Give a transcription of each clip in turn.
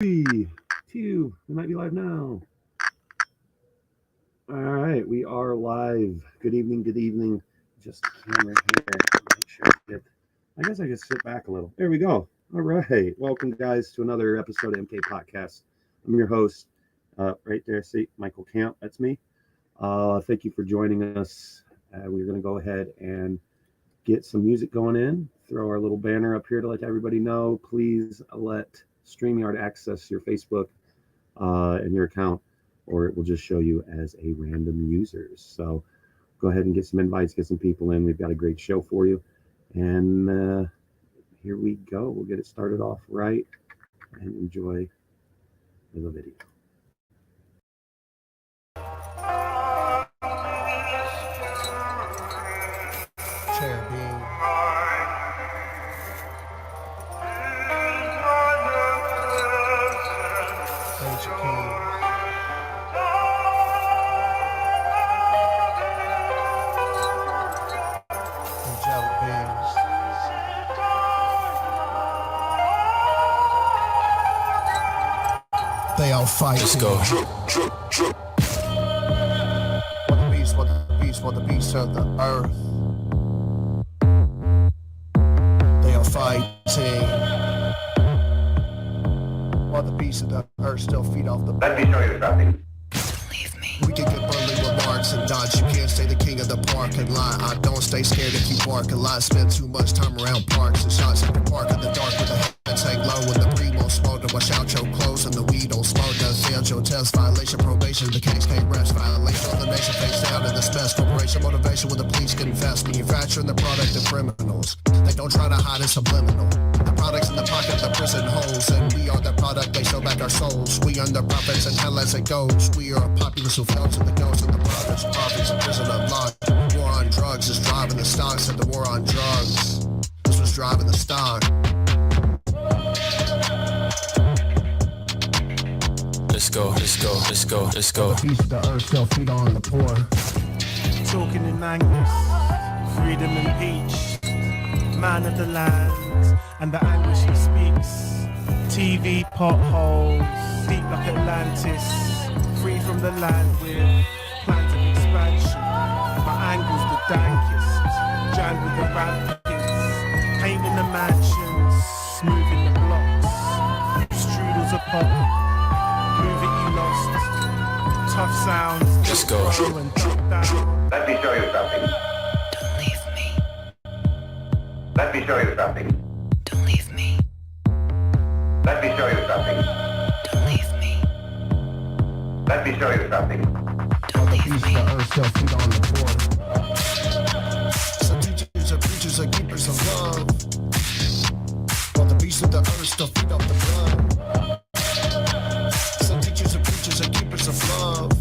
3, 2, we might be live now. All right, we are live. Good evening, good evening. Just camera here. Make sure I guess I just sit back a little. There we go. All right. Welcome, guys, to another episode of MK Potcast. I'm your host. Right there, see, Michael Kamp. That's me. Thank you for joining us. We're going to go ahead and get some music going in. Throw our little banner up here to let everybody know. Please let StreamYard access your Facebook and your account, or it will just show you as a random user. So go ahead and get some invites, get some people in. We've got a great show for you. And here we go. We'll get it started off right and enjoy the video. They all fight. Let's go. What the beast of the earth. They are fighting. While the beast of the earth still feed off the. Let me show you something. We can get burly remarks and dodge. You can't stay the king of the parking lot. I don't stay scared if you bark a lot. Spend too much time around parks and shots at the park in the dark with the heads hang low with the primo smoke to wash out your clothes and the weed don't smoke. Does failed your test violation probation. The case can't rest violation of the nation face down in the stress corporation motivation with the police confess. Manufacturing the product of criminals. They don't try to hide it subliminal. The products in the pocket of the prison holes, and we are the product. They show back our souls. We earn the profits and hell as it goes. We are a populace who fell to the ghosts of the prophets. Prophets in prison of life. War on drugs is driving the stock. Said the war on drugs. This was driving the stock. Let's go, let's go, let's go, let's go. The piece of the earth still feed on the poor. Talking in Angus, freedom and peach, man of the land, and the anguish he speaks. TV potholes, deep like Atlantis, free from the land with plans of expansion. My angle's the dankest, jammed with the rapids, painting the mansions, smoothing the blocks, strudels a pop, move it you lost, tough sounds. Let's go. Let me show you something. Don't leave me. Let me show you something. Don't leave me. Let me show you something. Don't leave me. Let me show you something. Don't leave Piece of me. the earth still feed on the poor. Some teachers are preachers and keepers of love. While the beast of the earth still feed off the blood. Some teachers are preachers and keepers of love.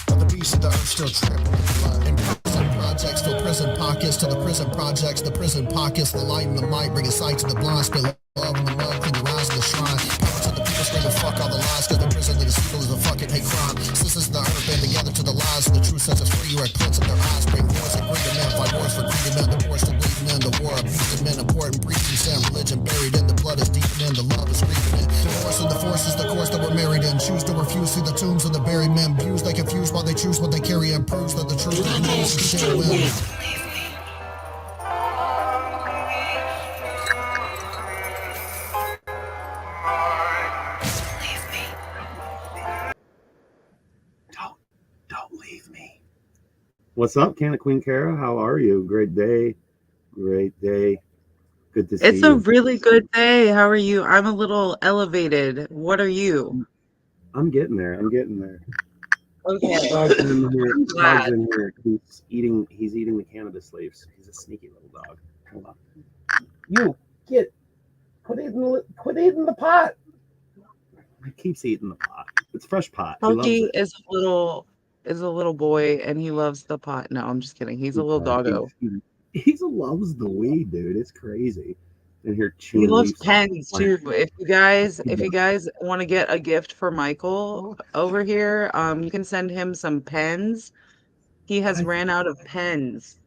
While the beast of the earth still trample the blood. In prison projects, till prison pockets, to the prison projects, the prison pockets, the light and the might, bring a sight to the blind, spill love in the mud, clean your eyes in the shrine. Power to the people, screaming fuck all the lies, cause the prison of the evil is a fucking hate crime. Sisters in the earth band together to the lies, and the truth sets us free. You are cleansing their eyes, bring wars and greedy men, fight wars for greedy men, the wars to bleeding in, the war abusing men, important preaching sin, religion buried in, the blood is deep in, the love is creeping in. Divorce and the force is the course that we're married in. Choose to refuse, see the tombs of the buried men. Views they confuse while they choose what they carry and proves that the truth is the news and shit will. Don't leave me. What's up, Canna Queen Kara? How are you? Great day. Great day. Good to see you. It's a really good day. How are you? I'm a little elevated. What are you? I'm getting there. Okay. Dog's in here. I'm glad. Dog's in here. He's eating the cannabis leaves. He's a sneaky little dog. Hold on. You quit eating the pot. He keeps eating the pot. It's fresh pot. He loves Pokey it. is a little boy and he loves the pot. No, I'm just kidding. He's a little doggo. He loves the weed, dude. It's crazy. And here chewing. He loves leaves. pens too. If you guys want to get a gift for Michael over here, you can send him some pens. He has ran out of pens.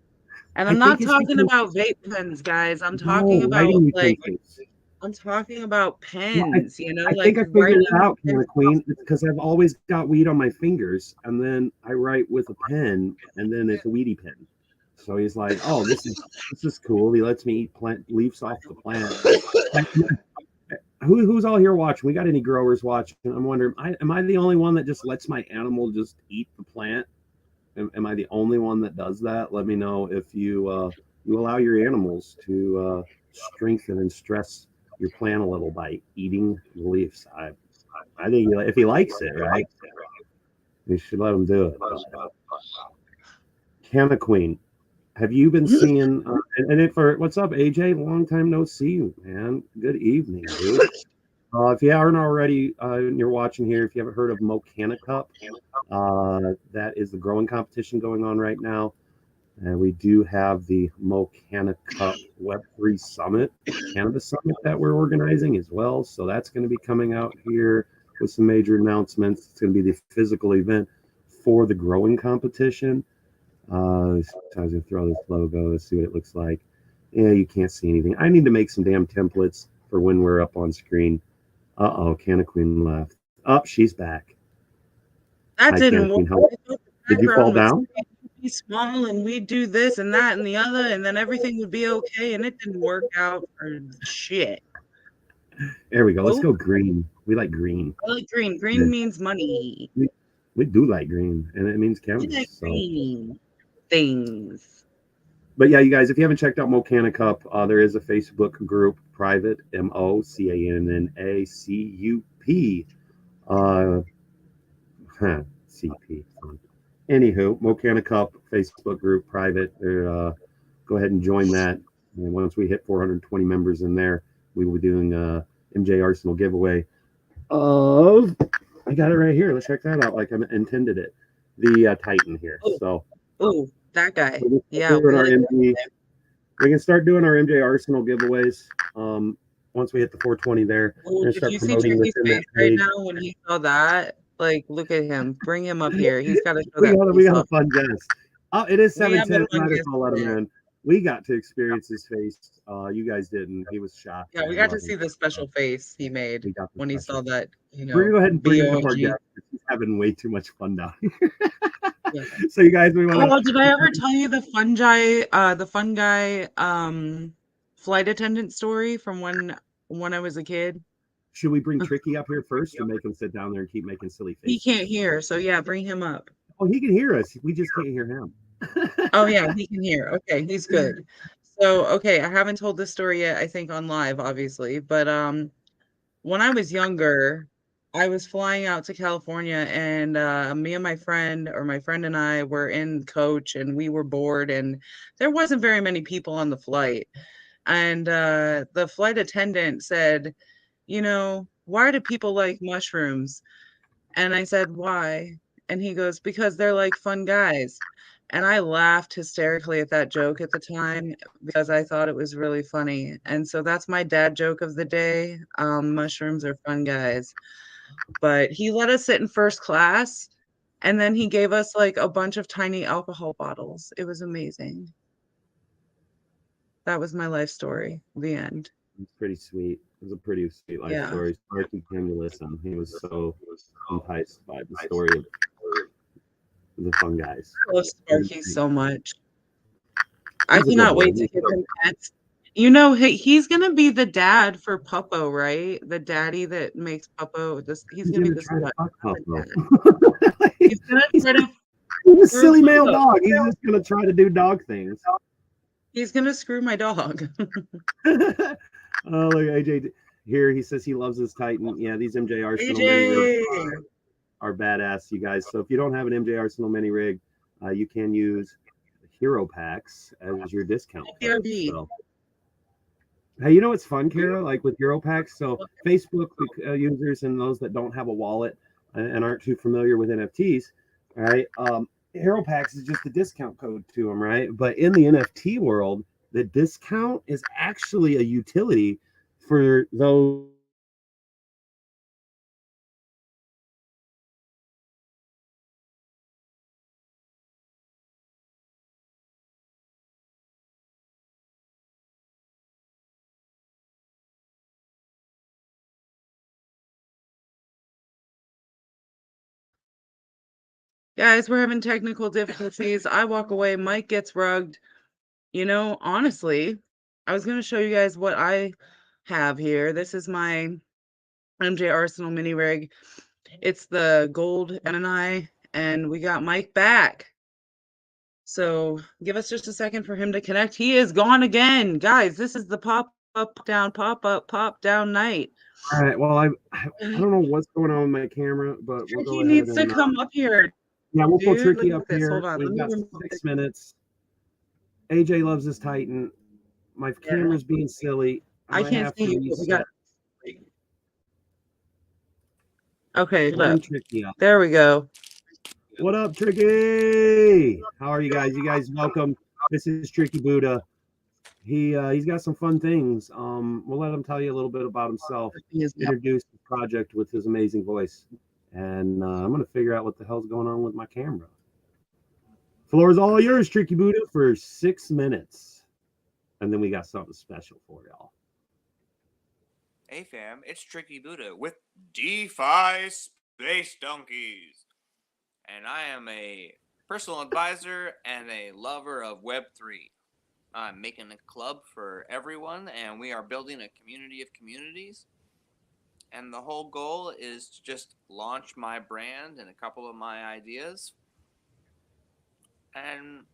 And I'm not talking about vape pens, guys. I'm talking about I'm talking about Well, pens, I like think I figured it writing out, and Canna Queen. It's because I've always got weed on my fingers, and then I write with a pen, and then it's a weedy pen. So he's like, "Oh, this is cool." He lets me eat plant leaves off the plant. Who's all here watching? We got any growers watching? I'm wondering, am I the only one that just lets my animal just eat the plant? Am I the only one that does that? Let me know if you allow your animals to strengthen and stress your plant a little by eating the leaves. I think if he likes it, right, you should let him do it. Canna Queen, have you been seeing? For what's up, AJ? Long time no see, man. Good evening, dude. If you aren't already, and you're watching here, if you haven't heard of Mocana Cup, that is the growing competition going on right now. And we do have the Mocana Cup Web3 Summit, Cannabis Summit that we're organizing as well. So that's going to be coming out here with some major announcements. It's going to be the physical event for the growing competition. I was going to throw this logo. Let's see what it looks like. Yeah, you can't see anything. I need to make some damn templates for when we're up on screen. Uh-oh, Canna Queen left. Oh, she's back. that Hi, didn't Canna work. Queen. I thought the Did you fall background would down? be small and we'd do this and that and the other, and then everything would be okay, and it didn't work out for shit. There we go. Let's Oh, go green. We like green. I like green. Yeah. Green means money. We do like green, and it means I cannabis. like So, green things. but yeah, you guys, if you haven't checked out Mocana Cup, there is a Facebook group, private, MOCANNACUP, CP. Anywho, Mocana Cup Facebook group, private. Go ahead and join that. And once we hit 420 members in there, we will be doing a MJ Arsenal giveaway of. I got it right here. Let's check that out. Like I intended it. The Titan here. So. Oh, that guy. We Yeah, we like can start doing our MJ Arsenal giveaways. Once we hit the 420 there, oh, and did start you see promoting Tricky's within that face right page. now when he saw that? Like, look at him. Bring him up here. He's got to show We that got face a off. fun guest. Oh, it is We have a 7:10. fun Might as guest well let him today. in. We got to experience his face. You guys didn't. He was shocked. Yeah, we I got to love see him. the special face he made We got the when he special. saw that, We're gonna go ahead and bring up our BOG. guest. He's having way too much fun down here. Yeah. So you guys, we want to. Oh, did I ever tell you the fun guy flight attendant story from when I was a kid? Should we bring Tricky up here first or make him sit down there and keep making silly He faces? can't hear, so yeah, bring him up. Oh, he can hear us. We just can't hear him. Oh yeah, he can hear. Okay, he's good. So, okay, I haven't told this story yet, I think on live, obviously, but when I was younger, I was flying out to California, and me and my friend, or my friend and I, were in coach, and we were bored, and there wasn't very many people on the flight. And the flight attendant said, why do people like mushrooms? And I said, why? And he goes, because they're like fun guys. And I laughed hysterically at that joke at the time because I thought it was really funny. And so that's my dad joke of the day. Mushrooms are fun guys. But he let us sit in first class, and then he gave us like a bunch of tiny alcohol bottles. It was amazing. That was my life story. The end. It's pretty sweet. It was a pretty sweet life story. Sparky came to listen. He was so enticed by the story of the fun guys. I love Sparky so much. He's I a good cannot boy. wait to give him pets. He's gonna be the dad for Puppo, right? The daddy that makes Puppo. He's gonna be gonna this try to fuck Puppo. He's gonna try to He's a screw silly male Puppo. dog. He's just gonna try to do dog things. He's gonna screw my dog. Oh, look, AJ here. He says he loves his Titan. Yeah, these MJ Arsenal mini rigs AJ. are badass, you guys. So if you don't have an MJ Arsenal mini rig, you can use Hero Packs as your discount code. So. Hey, you know what's fun, Kara? Like with Hero Packs, so Facebook users and those that don't have a wallet and aren't too familiar with NFTs, all right? Hero Packs is just a discount code to them, right? But in the NFT world, the discount is actually a utility for those Guys, we're having technical difficulties. I walk away, Mike gets rugged. Honestly, I was going to show you guys what I have here. This is my MJ Arsenal mini rig. It's the gold NNI, and we got Mike back. So give us just a second for him to connect. He is gone again. Guys, this is the pop up down night. All right. Well, I don't know what's going on with my camera, but we'll go Tricky ahead needs to and come up here. yeah, we'll pull Dude, Tricky look up at this. here. Hold on. Let We've me got remove 6 minutes. AJ loves his Titan. My camera's being silly. I might can't have see to you, but we reset. got. Okay, Bring look. Tricky up. There we go. What up, Tricky? How are you guys? You guys welcome. This is Tricky Buddha. He's got some fun things. We'll let him tell you a little bit about himself. Introduce the project with his amazing voice, and I'm gonna figure out what the hell's going on with my camera. Floor is all yours, Tricky Buddha, for 6 minutes, and then we got something special for y'all. Hey fam, it's Tricky Buddha with DeFi Space Donkeys. And I am a personal advisor and a lover of Web3. I'm making a club for everyone, and we are building a community of communities. And the whole goal is to just launch my brand and a couple of my ideas and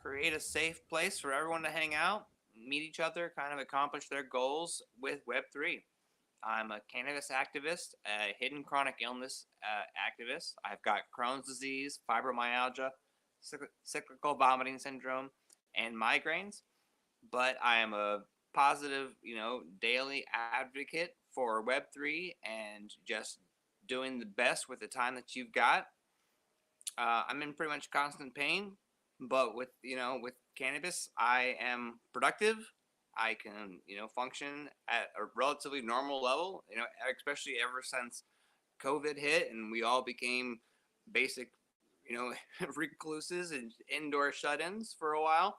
create a safe place for everyone to hang out, meet each other, kind of accomplish their goals with Web3. I'm a cannabis activist, a hidden chronic illness activist. I've got Crohn's disease, fibromyalgia, cyclical vomiting syndrome, and migraines. But I am a positive, daily advocate for Web3 and just doing the best with the time that you've got. I'm in pretty much constant pain, but with cannabis, I am productive. I can, function at a relatively normal level, especially ever since COVID hit and we all became basic, recluses and indoor shut-ins for a while.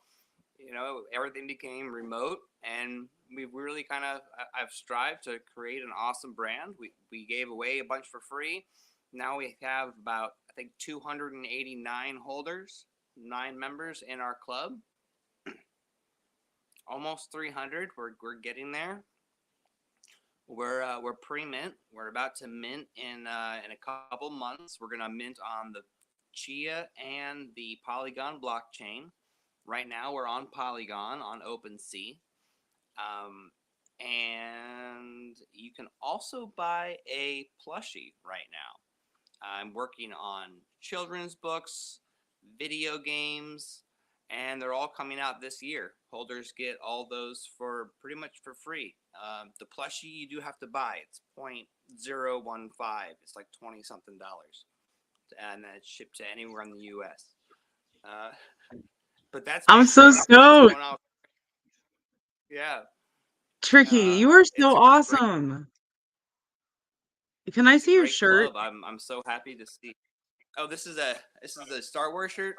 Everything became remote, and we've really I've strived to create an awesome brand. We gave away a bunch for free. Now we have about, I think, 289 holders, 9 members in our club. Almost 300. We're getting there. We're pre-mint. We're about to mint in a couple months. We're gonna mint on the Chia and the Polygon blockchain. Right now we're on Polygon on OpenSea. And you can also buy a plushie right now. I'm working on children's books, video games, and they're all coming out this year. Holders get all those for pretty much for free. The plushie you do have to buy. It's 0.015. It's like $20-something, and then it's shipped to anywhere in the U.S. But that's I'm so stoked. Yeah. Tricky, you are so awesome. Can I It's a see your great shirt? club. I'm so happy to see. Oh, this is a Star Wars shirt.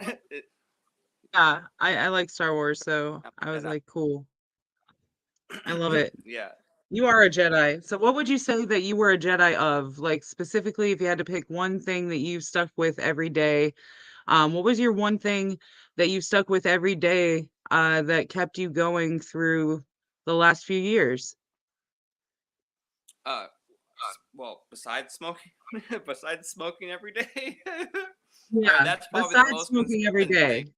Yeah, I like Star Wars, so I was like, cool. I love it. Yeah. You are a Jedi. So what would you say that you were a Jedi of? Like, specifically, if you had to pick one thing that you stuck with every day, what was your one thing that you stuck with every day that kept you going through the last few years? Well, besides smoking, besides smoking every day, Yeah, that's probably the besides most smoking every consistent day. thing.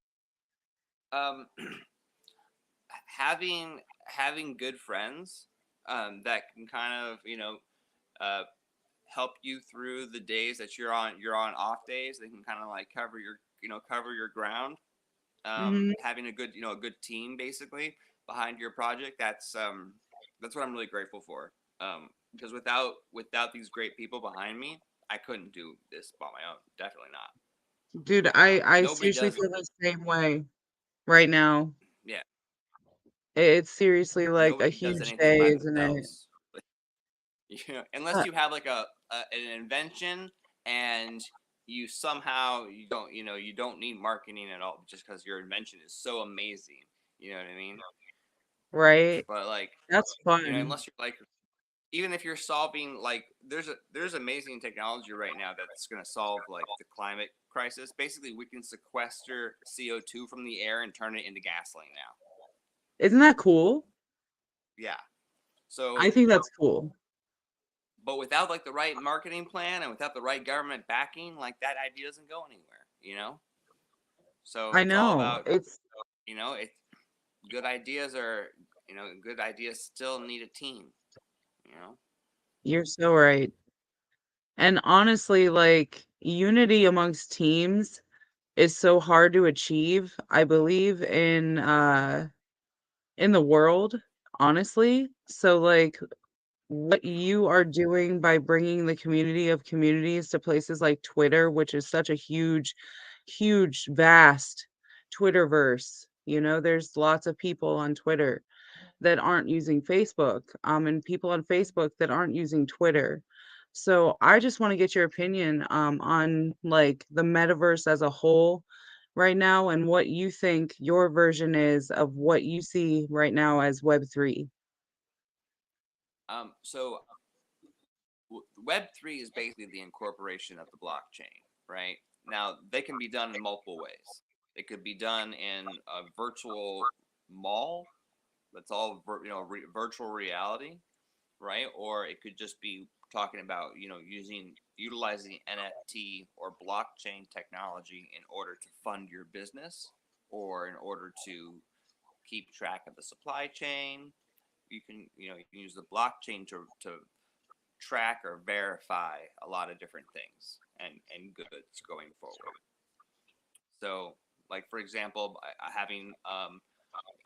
Having good friends that can kind of help you through the days that you're on off days. They can kind of like cover your ground. Having a good team basically behind your project. That's what I'm really grateful for. Because without these great people behind me, I couldn't do this by my own. Definitely not. Dude, I Nobody seriously does. feel the same way right now. Yeah. It's seriously like a Nobody does huge anything day, by isn't it? themselves. Unless you have like an invention and you somehow you don't need marketing at all just because your invention is so amazing. You know what I mean? Right? But like, That's fun. unless you're like, even if you're solving like there's amazing technology right now that's going to solve like the climate crisis. Basically, we can sequester CO2 from the air and turn it into gasoline now. Isn't that cool? Yeah. So, I think that's cool. but without like the right marketing plan and without the right government backing, like that idea doesn't go anywhere, you know? So I it's all know. about, It's good ideas are, good ideas still need a team, you know? You're so right. And honestly, like unity amongst teams is so hard to achieve, I believe, in the world, honestly. So like what you are doing by bringing the community of communities to places like Twitter, which is such a huge, vast Twitterverse. There's lots of people on Twitter that aren't using Facebook, and people on Facebook that aren't using Twitter. So I just want to get your opinion on like the metaverse as a whole right now and what you think your version is of what you see right now as Web3. So Web3 is basically the incorporation of the blockchain, right? Now, they can be done in multiple ways. They could be done in a virtual mall that's all virtual reality, right? Or it could just be talking about utilizing NFT or blockchain technology in order to fund your business or in order to keep track of the supply chain. You can use the blockchain to track or verify a lot of different things and goods going forward. So, like for example,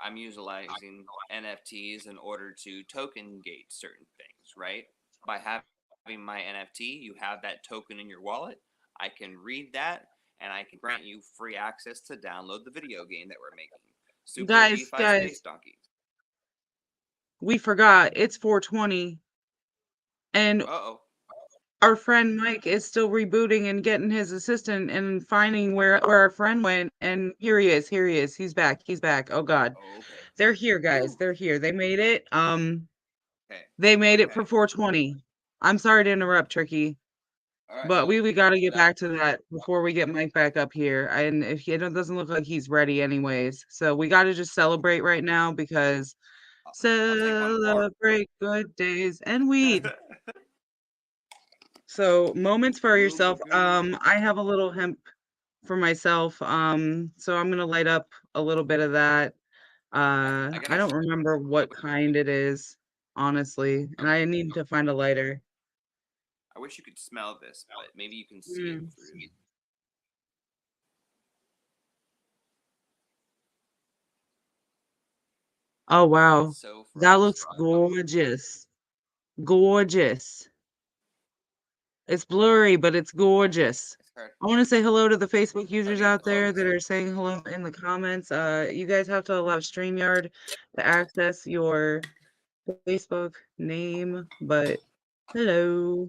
I'm utilizing NFTs in order to token gate certain things, right? By having my NFT, you have that token in your wallet. I can read that, and I can grant you free access to download the video game that we're making. Super Guys, DeFi Space Donkeys. we forgot it's 420 and Uh-oh. our friend Mike is still rebooting and getting his assistant and finding where our friend went. And here he is. He's back. Oh God. Okay. They're here, guys. They're here. They made it. Okay. They made it for 420. I'm sorry to interrupt, Tricky. All right. But No, we got to get back to that before we get Mike back up here. And if it doesn't look like he's ready anyways. So we got to just celebrate right now because I'll take one more. celebrate good days and weed. So moments for yourself. I have a little hemp for myself. So I'm gonna light up a little bit of that. I don't remember what kind it is, honestly, and I need to find a lighter. I wish you could smell this, but maybe you can see it through. Oh wow, So that looks frosty. gorgeous. Gorgeous. It's blurry, but it's gorgeous. I want to say hello to the Facebook users out there that are saying hello in the comments. You guys have to allow StreamYard to access your Facebook name, but hello.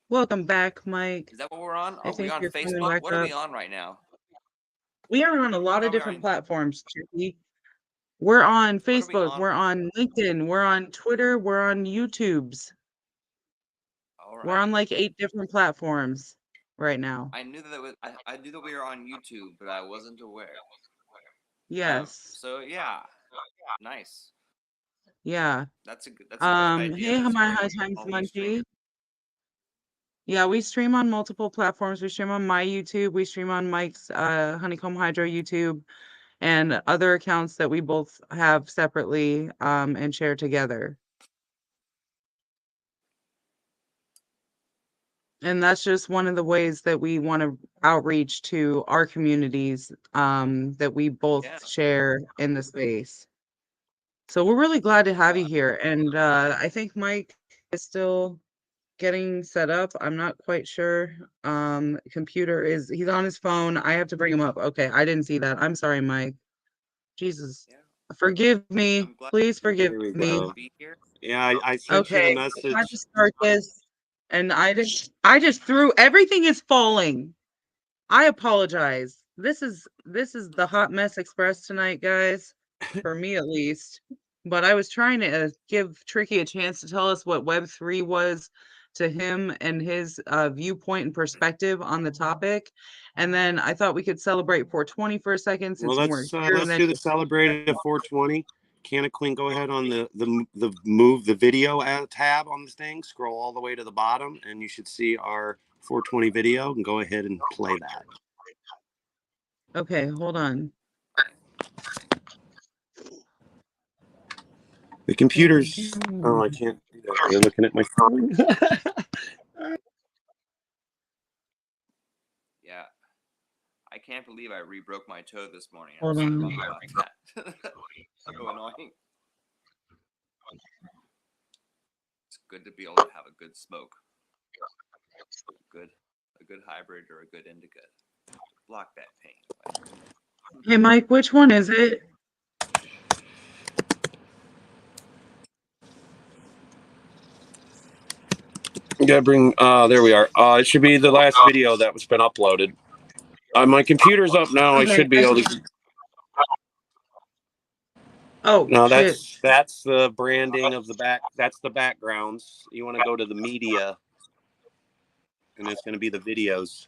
Welcome back, Mike. Is that what we're on? I Are we think on you're coming Facebook? back What are we up. on right now? We are on a lot of Are we different on? platforms, Chicky. We're on What are we Facebook, on? we're on LinkedIn, we're on Twitter, we're on YouTubes. All We're on right. like 8 different platforms right now. I knew I knew that we were on YouTube, but I wasn't aware. Yes. So yeah, nice. Yeah. That's a good idea. Hey, That's my great. high times All these streamers. monkey. Yeah, we stream on multiple platforms. We stream on my YouTube, we stream on Mike's Honeycomb Hydro YouTube, and other accounts that we both have separately and share together. And that's just one of the ways that we want to outreach to our communities that we both share in the space. So we're really glad to have you here. And I think Mike is still getting set up. I'm not quite sure. He's on his phone. I have to bring him up. Okay, I didn't see that. I'm sorry, Mike. Jesus. Yeah. Forgive me. Please forgive There we me. go. Yeah, I sent you the Okay, message. I had to start this, and I just threw everything is falling. I apologize. This is the hot mess express tonight, guys. For me at least. but I was trying to give Tricky a chance to tell us what Web3 was to him and his viewpoint and perspective on the topic. And then I thought we could celebrate 420 for a second Well, since you weren't here. And let's then do the celebrate at 420. Canna Queen, go ahead on the move the video tab on this thing. Scroll all the way to the bottom, and you should see our 420 video. And go ahead and play that. Okay, hold on. The computers. Oh, I can't do that. You're looking at my phone. Yeah. I can't believe I re-broke my toe this morning. Hold I'm on. so ignoring that. So annoying. It's good to be able to have a good smoke. A good hybrid or a good indica. Block that pain. Hey, Mike, which one is it? You gotta bring. There we are. It should be the last video that was been uploaded. My computer's up now. Okay, I should be able to. Oh, No, shit. that's the branding of the back. That's the backgrounds. You want to go to the media, and it's going to be the videos.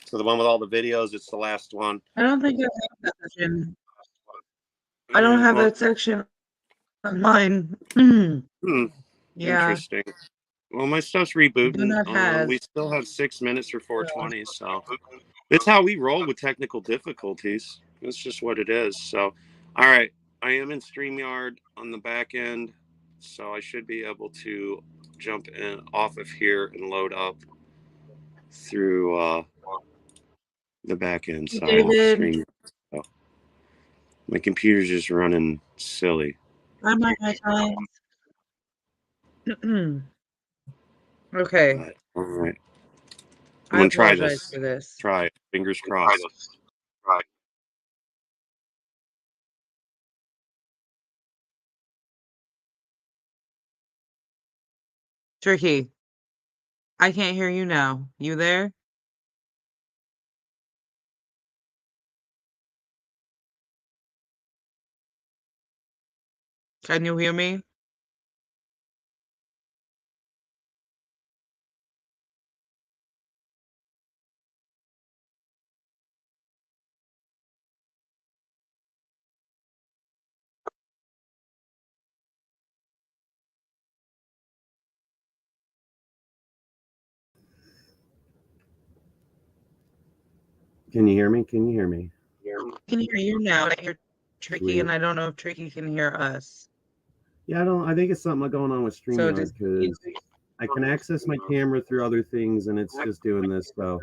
So the one with all the videos, it's the last one. I don't think I have that section. I don't have that section on mine. Yeah. Interesting. Well, my stuff's rebooting. Do not have. We still have 6 minutes for 420, so it's how we roll with technical difficulties. That's just what it is. So, all right, I am in StreamYard on the back end, so I should be able to jump in off of here and load up through the back end side of StreamYard. So my computer's just running silly. I might have time. Okay. All right. I'm going to try apologize this. for this. Try it. Fingers crossed. Tricky. I can't hear you now. You there? Can you hear me? Can you hear me? Can you hear me? I can hear you now. I hear Tricky, Sweet. and I don't know if Tricky can hear us. Yeah, I think it's something going on with So StreamYard just because I can access my camera through other things, and it's just doing this. So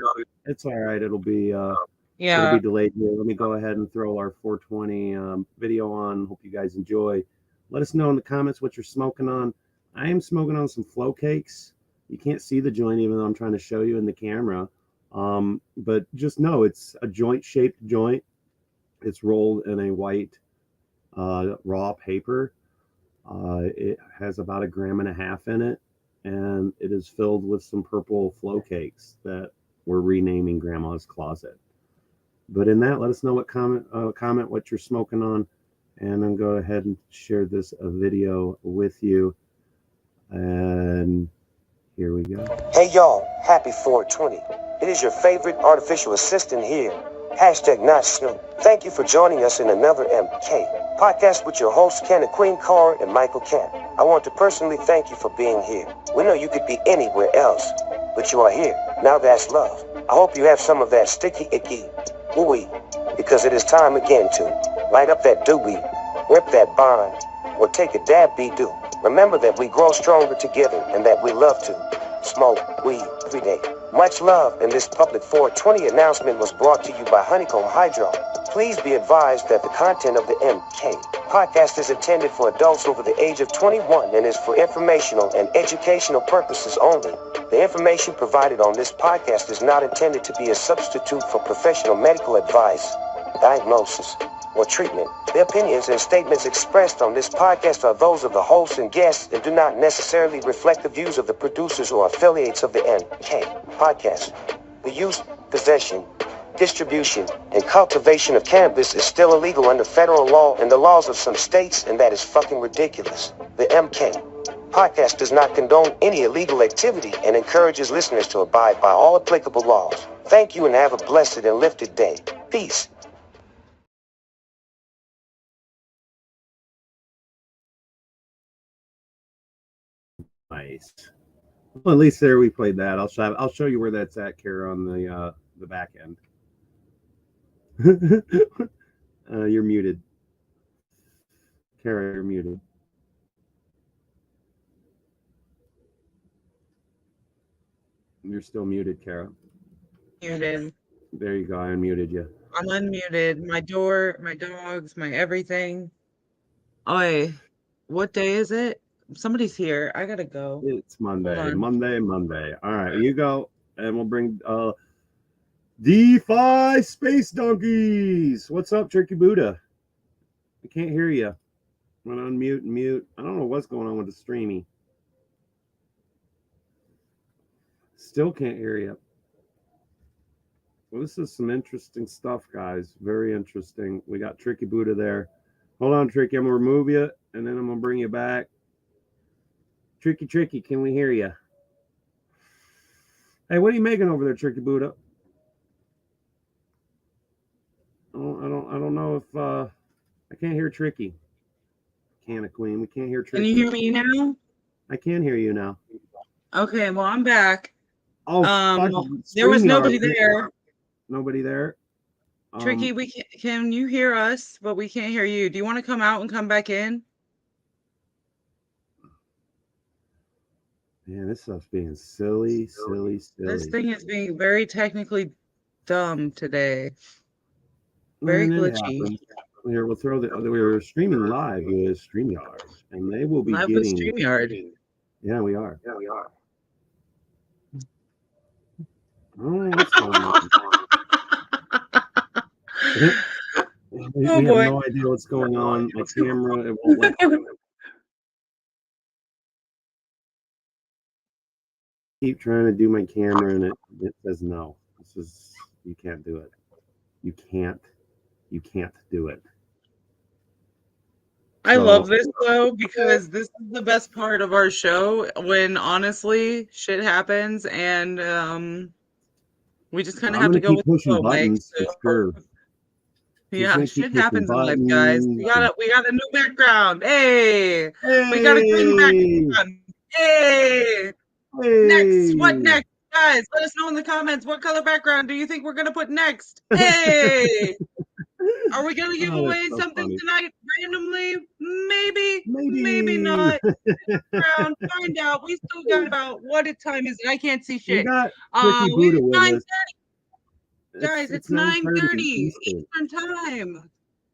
it's all right. It'll be delayed here. Let me go ahead and throw our 420 video on. Hope you guys enjoy. Let us know in the comments what you're smoking on. I am smoking on some flow cakes. You can't see the joint even though I'm trying to show you in the camera. But just know it's a joint-shaped joint. It's rolled in a white raw paper. It has about 1.5 grams in it, and it is filled with some purple flow cakes that we're renaming Grandma's Closet. But in that, let us know what comment what you're smoking on, and then go ahead and share this video with you. And here we go. Hey y'all, happy 420. It is your favorite artificial assistant here. Hashtag not Snoop. Thank you for joining us in another MK Potcast with your hosts, Canna Queen Carr and Michael Kamp. I want to personally thank you for being here. We know you could be anywhere else, but you are here. Now that's love. I hope you have some of that sticky icky ooey, because it is time again to light up that doobie, rip that bond, or take a dab be-do. Remember that we grow stronger together and that we love to smoke weed every day. Much love, and this public 420 announcement was brought to you by Honeycomb Hydro. Please be advised that the content of the MK Potcast is intended for adults over the age of 21 and is for informational and educational purposes only. The information provided on this podcast is not intended to be a substitute for professional medical advice, diagnosis, or treatment. The opinions and statements expressed on this podcast are those of the hosts and guests and do not necessarily reflect the views of the producers or affiliates of the MK Podcast. The use, possession, distribution, and cultivation of cannabis is still illegal under federal law and the laws of some states, and that is fucking ridiculous. The MK Podcast does not condone any illegal activity and encourages listeners to abide by all applicable laws. Thank you and have a blessed and lifted day. Peace. Nice. Well, at least there we played that. I'll show you where that's at, Kara, on the back end. You're muted. Kara, you're muted. You're still muted, Kara. Muted. There you go. I unmuted you. I'm unmuted. My door, my dogs, my everything. Oi, what day is it? Somebody's here. I gotta go. It's Monday. on. Monday. All right, you go, and we'll bring DeFi Space Donkeys. What's up, Tricky Buddha? I can't hear you. I'm gonna unmute and mute. I don't know what's going on with the streamy. Still can't hear you. Well, this is some interesting stuff, guys. Very interesting. We got Tricky Buddha there. Hold on, Tricky. I'm gonna remove you, and then I'm gonna bring you back. Tricky, can we hear you? Hey, what are you making over there, Tricky Buddha? Oh, I don't know if I can't hear Tricky. Canna Queen, we can't hear Tricky. Can you hear me now? I can hear you now. Okay, well, I'm back. Oh, there was nobody StreamYard. there. Nobody there. Tricky, can you hear us? But we can't hear you. Do you want to come out and come back in? Man, this stuff's being silly. This thing is being very technically dumb today. Very glitchy. Here, we'll throw we were streaming live with StreamYard, and they will be live getting. with StreamYard. Yeah, we are. Oh, what's going on? We have no idea what's going on. My camera, it won't let keep trying to do my camera, and it says no. You can't do it. You can't do it. I love this though, because this is the best part of our show, when honestly shit happens and we just kind of have to go with the flow, Mike. So, yeah, shit happens in life, guys. We got a new background. Hey, we got a green background. Hey. Next, what next? Guys, let us know in the comments, what color background do you think we're gonna put next? Hey. Are we gonna give away something tonight randomly? Maybe not. Find out. We still got about what time is it? I can't see shit. Guys, it's 9:30 Eastern time.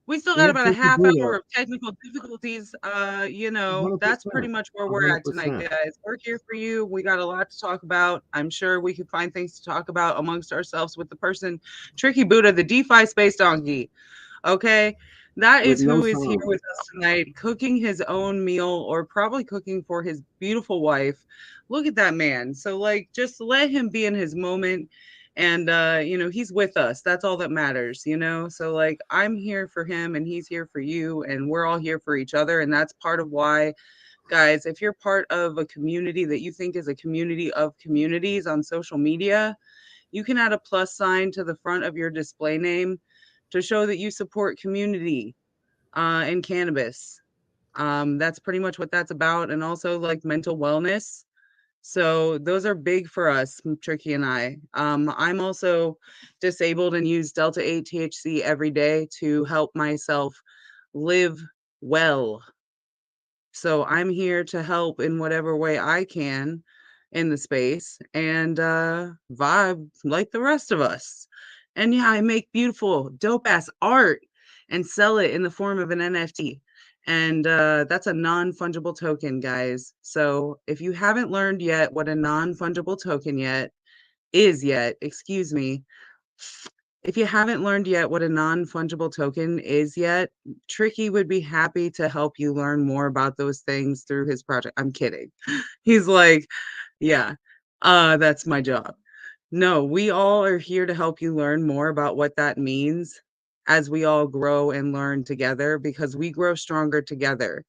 We still got about a half hour of technical difficulties. That's pretty much where we're at tonight, guys. We're here for you. We got a lot to talk about. I'm sure we can find things to talk about amongst ourselves with the person, Tricky Buddha, the DeFi Space Donkey. Okay, that is who is here with us tonight, cooking his own meal, or probably cooking for his beautiful wife. Look at that man. So, just let him be in his moment. And, he's with us. That's all that matters, So, I'm here for him and he's here for you. And we're all here for each other. And that's part of why, guys, if you're part of a community that you think is a community of communities on social media, you can add a plus sign to the front of your display name to show that you support community and cannabis. That's pretty much what that's about. And also mental wellness. So those are big for us, Tricky and I. I'm also disabled and use Delta 8 THC every day to help myself live well. So I'm here to help in whatever way I can in the space and vibe like the rest of us. And yeah, I make beautiful, dope-ass art and sell it in the form of an NFT. And that's a non-fungible token, guys. So if you haven't learned yet what a non-fungible token if you haven't learned yet what a non-fungible token is yet, Tricky would be happy to help you learn more about those things through his project. I'm kidding. He's like, yeah, that's my job. No, we all are here to help you learn more about what that means as we all grow and learn together, because we grow stronger together.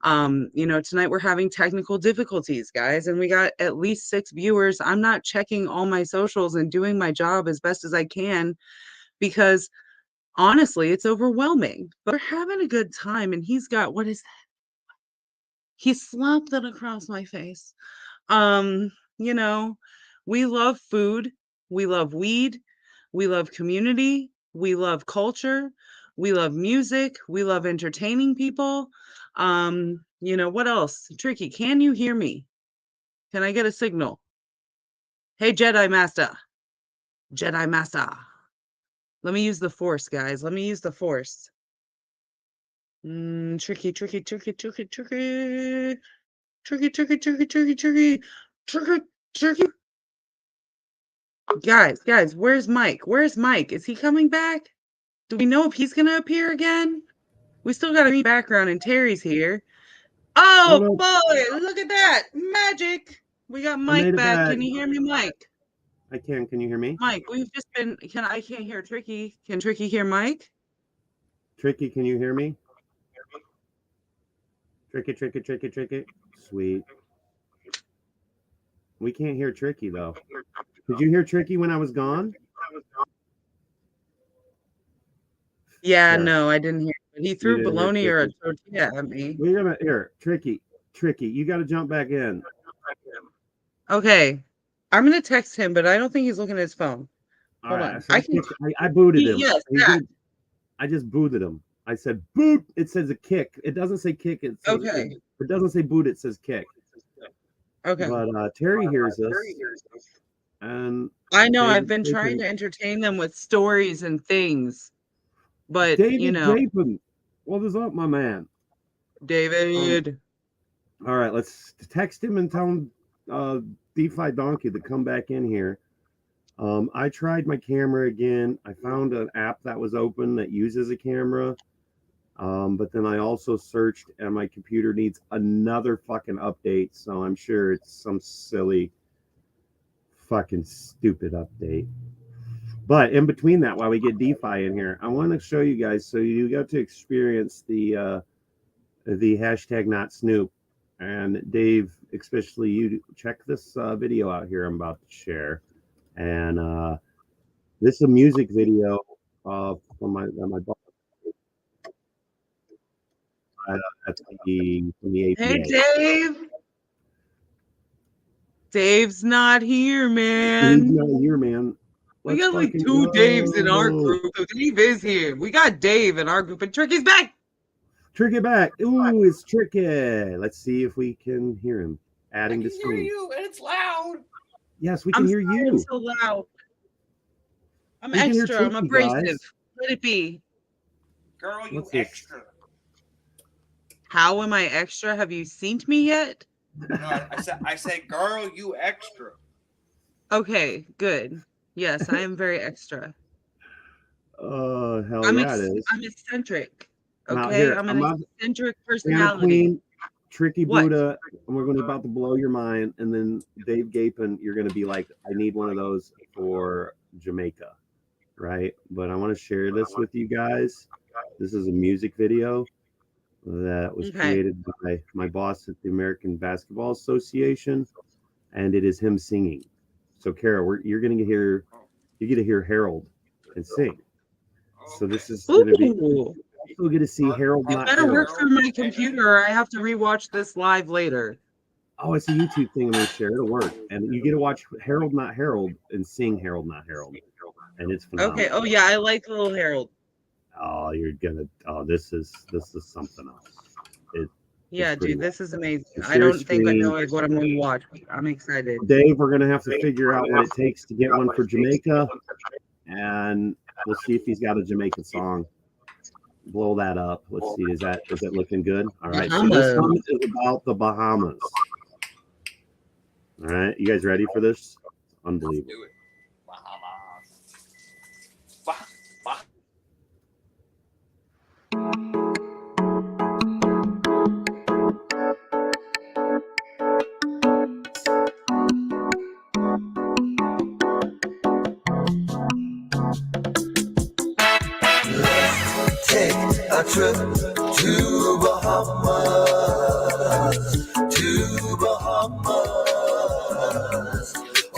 Tonight we're having technical difficulties, guys, and we got at least 6 viewers. I'm not checking all my socials and doing my job as best as I can because honestly, it's overwhelming. But we're having a good time, and he's got, what is that? He slapped that across my face. Um, you know, we love food, we love weed, we love community, we love culture, we love music, we love entertaining people. What else? Tricky, can you hear me? Can I get a signal? Hey, Jedi Master. Jedi Master. Let me use the Force, guys. Let me use the Force. Tricky, tricky, tricky, tricky, tricky. Tricky, tricky, tricky, tricky, tricky. Tricky, tricky. Guys, where's Mike? Where's Mike? Is he coming back? Do we know if he's gonna appear again? We still got a neat background, and Terry's here. Oh no. boy, look at that magic! We got I made Mike it back. back. Can you hear me, Mike? I can. Can you hear me? Mike, we've just been. I can't hear Tricky. Can Tricky hear Mike? Tricky, can you hear me? Tricky, tricky, tricky, tricky. Sweet. We can't hear Tricky though. Did you hear Tricky when I was gone? Yeah, Sure. no, I didn't hear. But he threw didn't hear bologna or a Tricky. tortilla at me. We're gonna here, Tricky. You got to jump back in. Okay, I'm gonna text him, but I don't think he's looking at his phone. All Hold right, on. so I booted him. Yes, that. I just booted him. I said boot. It says a kick. It doesn't say kick. It says, Okay. It doesn't say boot. It says kick. Okay. But Terry hears us, and I know David I've been trying to entertain them with stories and things, but David Japin, what is up, my man? David. All right, let's text him and tell him DeFi Donkey to come back in here. I tried my camera again. I found an app that was open that uses a camera. But then I also searched, and my computer needs another fucking update. So I'm sure it's some silly, fucking stupid update. But in between that, while we get DeFi in here, I want to show you guys. So you got to experience the hashtag not Snoop. And Dave, especially you, check this video out here I'm about to share. And this is a music video from my boss. That's from the APA. Hey, Dave. Dave's not here, man. He's not here, man. We got like 2 Daves in our group. So Dave is here. We got Dave in our group, and Tricky's back. Tricky back. Ooh, it's Tricky. Let's see if we can hear him. Adding to screen. I can hear you, and it's loud. Yes, we can hear you. I'm so loud. I'm We can hear extra. I'm Tricky, abrasive. guys. Let it be. Girl, you What's this? extra. How am I extra? Have you seen me yet? No, I said, girl, you extra. Okay, good. Yes, I am very extra. Oh, hell I'm yeah, it is. I'm eccentric. Now, Okay, here, I'm I'm an eccentric Anna personality. Queen, Tricky What? Buddha, and we're going to about to blow your mind. And then Dave Gapin, you're going to be like, I need one of those for Jamaica, right? But I want to share this with you guys. This is a music video that was created by my boss at the American Basketball Association, and it is him singing. So, Kara, you're going to hear, you get to hear Harold and sing. So this is going to be. Ooh. We'll get to see Harold. It Not better Harold. work through my computer, or I have to rewatch this live later. Oh, it's a YouTube thing I'm going to share. It'll work. And you get to watch Harold Not Harold and sing Harold Not Harold. And it's phenomenal. Okay. Oh yeah, I like little Harold. Oh, you're gonna. Oh, this is something else. Yeah, dude, this is amazing. Share I don't think I screen. know what I'm going to watch. I'm excited. Dave, we're gonna have to figure out what it takes to get one for Jamaica, and we'll see if he's got a Jamaican song. Blow that up. Let's see. Is it looking good? All right. So this one is about the Bahamas. All right. You guys ready for this? Unbelievable. Do it. trip to Bahamas, to Bahamas,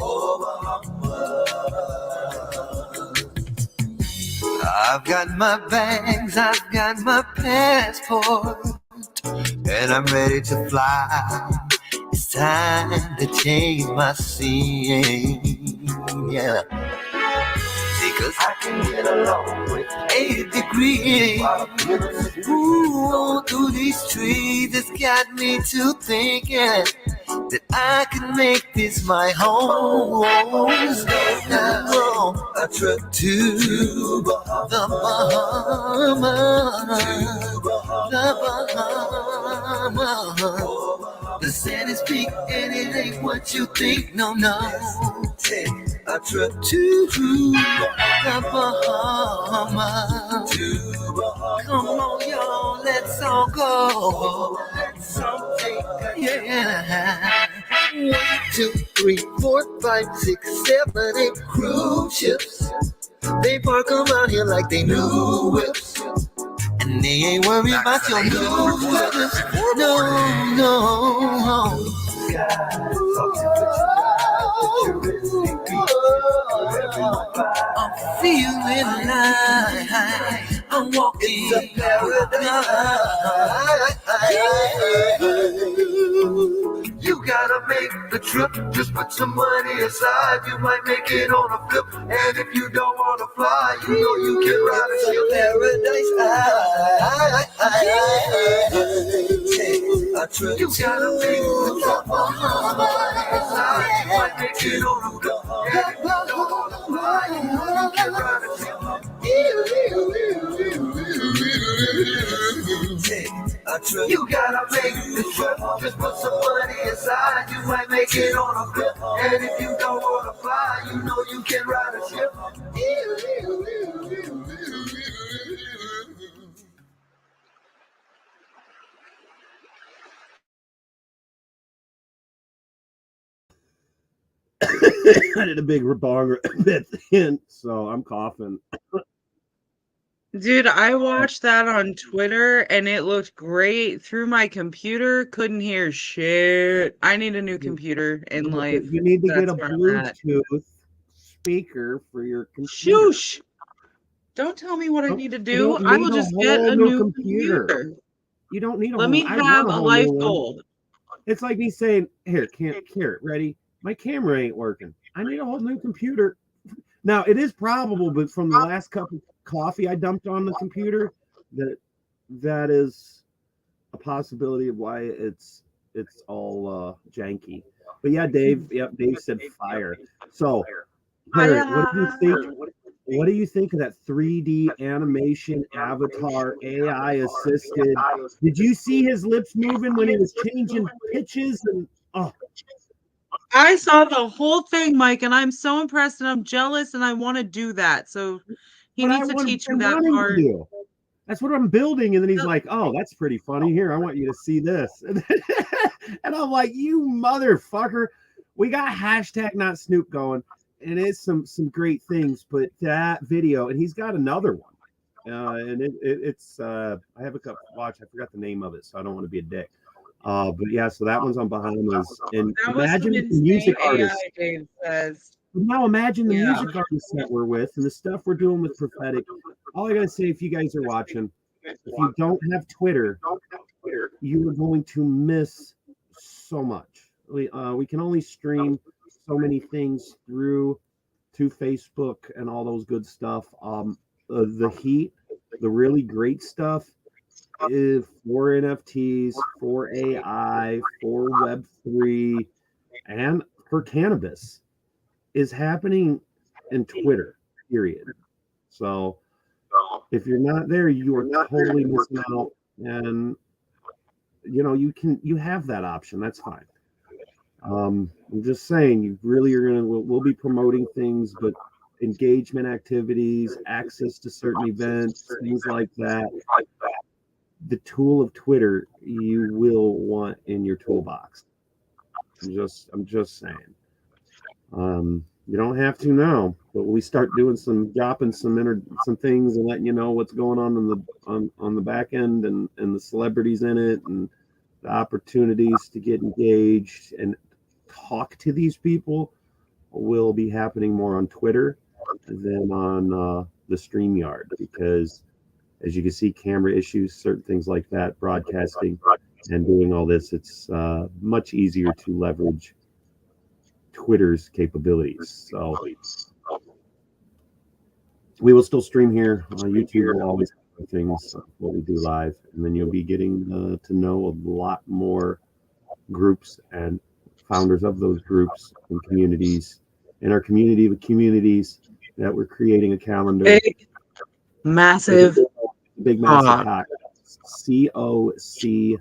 oh Bahamas. I've got my bags, I've got my passport, and I'm ready to fly. It's time to change my scene, yeah. Because I can get along with 80 degrees. Ooh, through these trees, it's got me to thinking that I can make this my home. Now, a trip to the Bahamas. The sand is pink and it ain't what you think. No, no. Take a trip to the Bahamas. Come on, y'all, let's all go. Yeah. 1, 2, 3, 4, 5, 6, 7, 8 cruise ships. They park them out here like they new whips. And they ain't worried about your new whips. No, no. I'm feeling alive. I'm walking in paradise. You gotta make the trip. Just put some money aside. You might make it on a flip. And if you don't wanna fly, you know you can ride a ship. Paradise. Take a trip. You gotta make the trip. You might make it on a flip. And if you don't wanna fly, you know you can ride a ship. You gotta make the trip. Just put some money aside. You might make it on a flip. And if you don't wanna fly, you know you can ride a ship. I did a big bong bit in, so I'm coughing. Dude, I watched that on Twitter and it looked great through my computer. Couldn't hear shit. I need a new computer in life. You need to get a That's where I'm at. Bluetooth speaker for your computer. Shoosh! Don't tell me what I need to You do. don't I need will a just get whole a new new computer. computer. You don't need a Let whole. me I have want a whole life new one. goal. It's like me saying, "Here, ready? My camera ain't working. I need a whole new computer." Now it is probable, but from the last cup of coffee I dumped on the computer, that is a possibility of why it's all janky. But yeah, Dave. Yep, Dave said fire. So, Herrick, what do you think? What do you think of that 3D animation avatar AI assisted? Did you see his lips moving when he was changing pitches? And oh, I saw the whole thing, Mike, and I'm so impressed and I'm jealous and I want to do that. So he needs to teach me that part. do. That's what I'm building. And then he's like, "Oh, that's pretty funny. Here, I want you to see this." And I'm like, "You motherfucker!" We got hashtag not Snoop going, and it's some great things. But that video, and he's got another one, and it's I have a cup watch. I forgot the name of it, so I don't want to be a dick. But yeah, so that one's on Bahamas. And That was imagine some the music insane artists. AI, Dave says. Now imagine the Yeah. music artists that we're with and the stuff we're doing with Prophetic. All I gotta say, if you guys are watching, if you don't have Twitter, you are going to miss so much. We can only stream so many things through to Facebook and all those good stuff. The heat, the really great stuff is for NFTs, for AI, for Web3, and for cannabis is happening in Twitter, period. So if you're not there, you are totally missing out. And you have that option. That's fine. I'm just saying, you really are we'll be promoting things, but engagement activities, access to certain events, things like that. The tool of Twitter you will want in your toolbox. I'm just saying. You don't have to now, but we start doing some dropping some things and letting you know what's going on the back end and the celebrities in it and the opportunities to get engaged and talk to these people will be happening more on Twitter than on the StreamYard because, as you can see, camera issues, certain things like that, broadcasting and doing all this, it's much easier to leverage Twitter's capabilities. So we will still stream here. YouTube will always have things what we do live, and then you'll be getting to know a lot more groups and founders of those groups and communities. In our community of communities, that we're creating a calendar. Massive Big massive cock. COC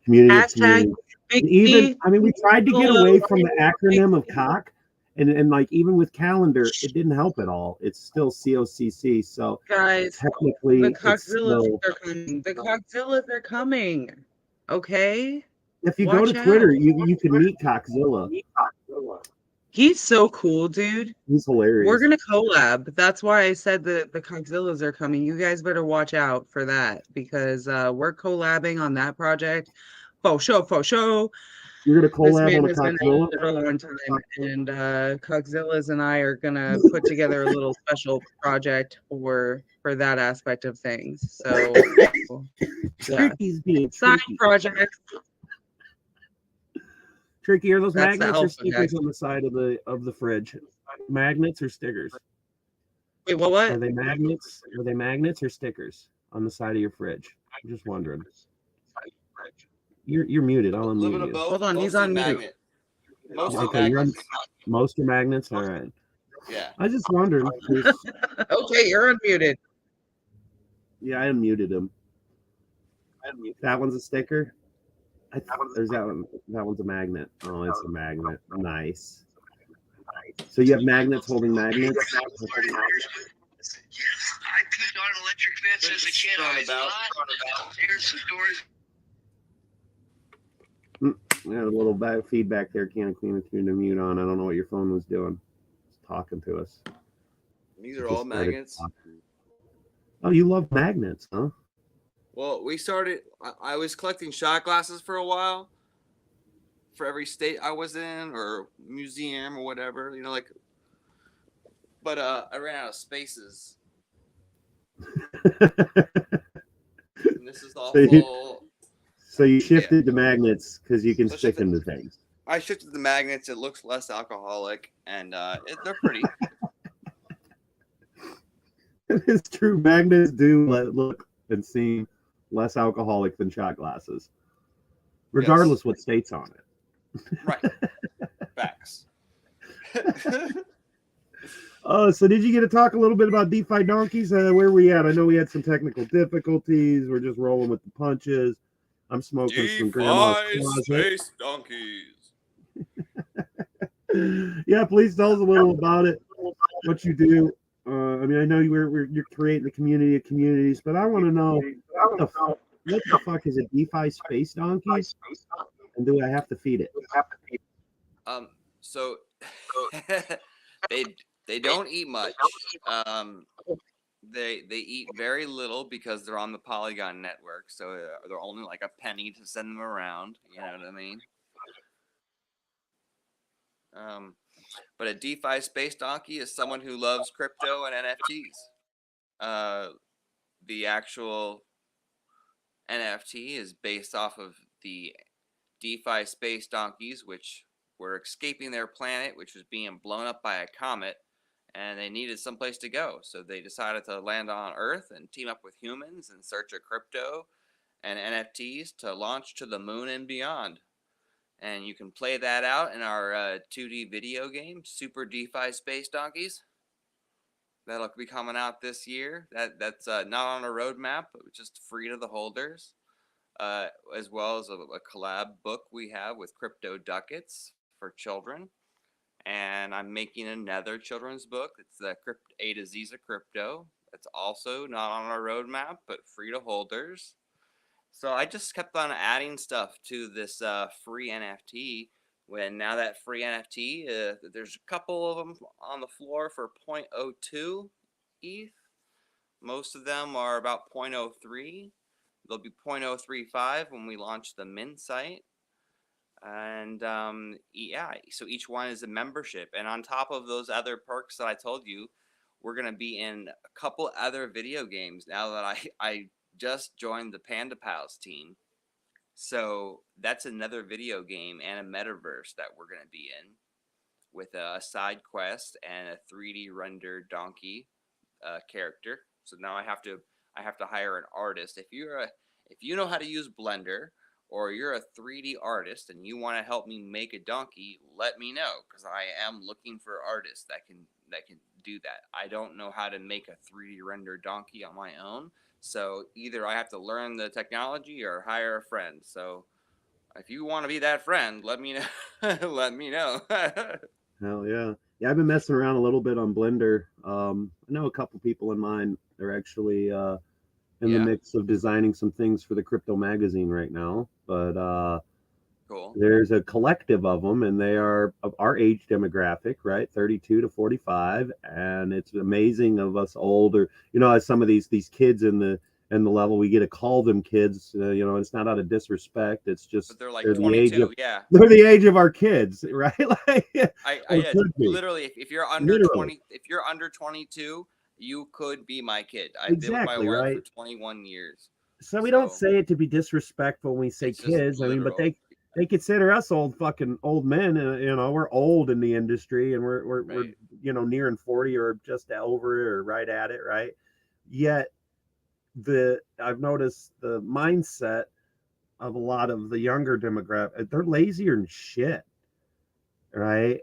community of communities. Even I mean, we tried to get away from the acronym of cock, and like even with calendar, it didn't help at all. It's still COCC. So guys, technically, the Cockzillas are coming. The Cockzillas are coming. Okay. If you go to Twitter, you can meet Cockzilla. He's so cool, dude. He's hilarious. We're gonna collab. That's why I said the Cockzillas are coming. You guys better watch out for that because we're collabing on that project. For sure. You're gonna collab on a This man has Cockzilla? been for a long time, and Cockzillas and I are gonna put together a little special project for that aspect of things. So, yeah. Side projects. Tricky, are those That's magnets or stickers on the side of the fridge? Magnets or stickers? Wait, what? Are they magnets? Are they magnets or stickers on the side of your fridge? I'm just wondering. You're muted. I'll unmute you. Hold on, he's on mute. Okay, most are magnets. All right. Yeah. I just wondered. Okay, you're unmuted. Yeah, I unmuted him. That one's a sticker. There's that one. That one's a magnet. Oh, it's a magnet. Nice. So you have magnets holding magnets. Yes, I peed on electric fence as a kid. I was not. Here's some stories. We had a little bad feedback there. Can't clean it to mute on. I don't know what your phone was doing. It's talking to us. These are all magnets. Oh, you love magnets, huh? Well, we started. I was collecting shot glasses for a while. For every state I was in, or museum, or whatever, like. But I ran out of spaces. And this is awful. So you shifted to magnets because you can stick them to things. I shifted to magnets. It looks less alcoholic, and they're pretty. It's true. Magnets do look and seem less alcoholic than shot glasses, regardless what state's on it. Right. Facts. So did you get to talk a little bit about DeFi donkeys? Where are we at? I know we had some technical difficulties. We're just rolling with the punches. I'm smoking some grandma's space donkeys. Yeah, please tell us a little about it. What you do. I mean, I know you're creating the community of communities, but I want to know what the fuck is a DeFi space donkeys, and do I have to feed it? So they don't eat much. They eat very little because they're on the Polygon network, so they're only like a penny to send them around. You know what I mean? But a DeFi space donkey is someone who loves crypto and NFTs. The actual NFT is based off of the DeFi space donkeys, which were escaping their planet, which was being blown up by a comet, and they needed someplace to go. So they decided to land on Earth and team up with humans in search of crypto and NFTs to launch to the moon and beyond. And you can play that out in our 2D video game, Super DeFi Space Donkeys. That'll be coming out this year. That's not on a roadmap, but just free to the holders. As well as a collab book we have with Crypto Ducats for children. And I'm making another children's book. It's the A to Z's of Crypto. It's also not on our roadmap, but free to holders. So I just kept on adding stuff to this free NFT When now that free NFT, there's a couple of them on the floor for 0.02 ETH. Most of them are about 0.03. There'll be 0.035 when we launch the mint site. And yeah, so each one is a membership. And on top of those other perks that I told you, we're going to be in a couple other video games now that I just joined the Panda Pals team. So that's another video game and a metaverse that we're going to be in with a side quest and a 3D rendered donkey character. So now I have to hire an artist. If you know how to use Blender, or you're a 3D artist and you want to help me make a donkey, let me know, because I am looking for artists that can do that. I don't know how to make a 3D rendered donkey on my own, so either I have to learn the technology or hire a friend. So if you want to be that friend, let me know. Let me know. Hell yeah. Yeah, I've been messing around a little bit on Blender. I know a couple people in mind. They're actually in the mix of designing some things for the crypto magazine right now. But cool. There's a collective of them, and they are of our age demographic, right? 32 to 45. And it's amazing of us older, as some of these kids in the level, we get to call them kids. It's not out of disrespect. It's just but they're like 22. They're the age of our kids, right? Literally, if you're under 20, if you're under 22, you could be my kid. I've been with my wife for 21 years. So we don't say it to be disrespectful when we say kids. I mean, but they consider us old men. We're old in the industry, and we're nearing 40 or just over it or right at it, right? Yet I've noticed the mindset of a lot of the younger demographic, they're lazier than shit, right?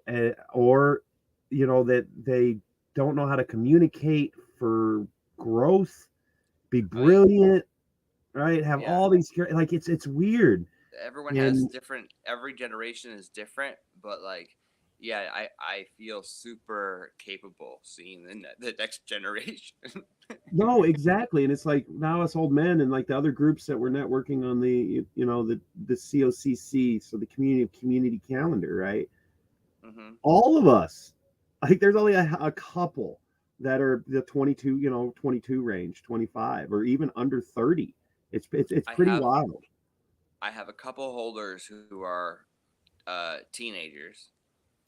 Or that they don't know how to communicate for growth, be brilliant, right? Have all these, like, it's weird. Everyone has different, every generation is different, but like, yeah, I feel super capable seeing the next generation. No, exactly. And it's like now us old men and like the other groups that we're networking on the COCC, so the community calendar, right? Mm-hmm. All of us, like, there's only a couple that are the 22 range, 25, or even under 30. It's pretty wild. I have a couple holders who are teenagers,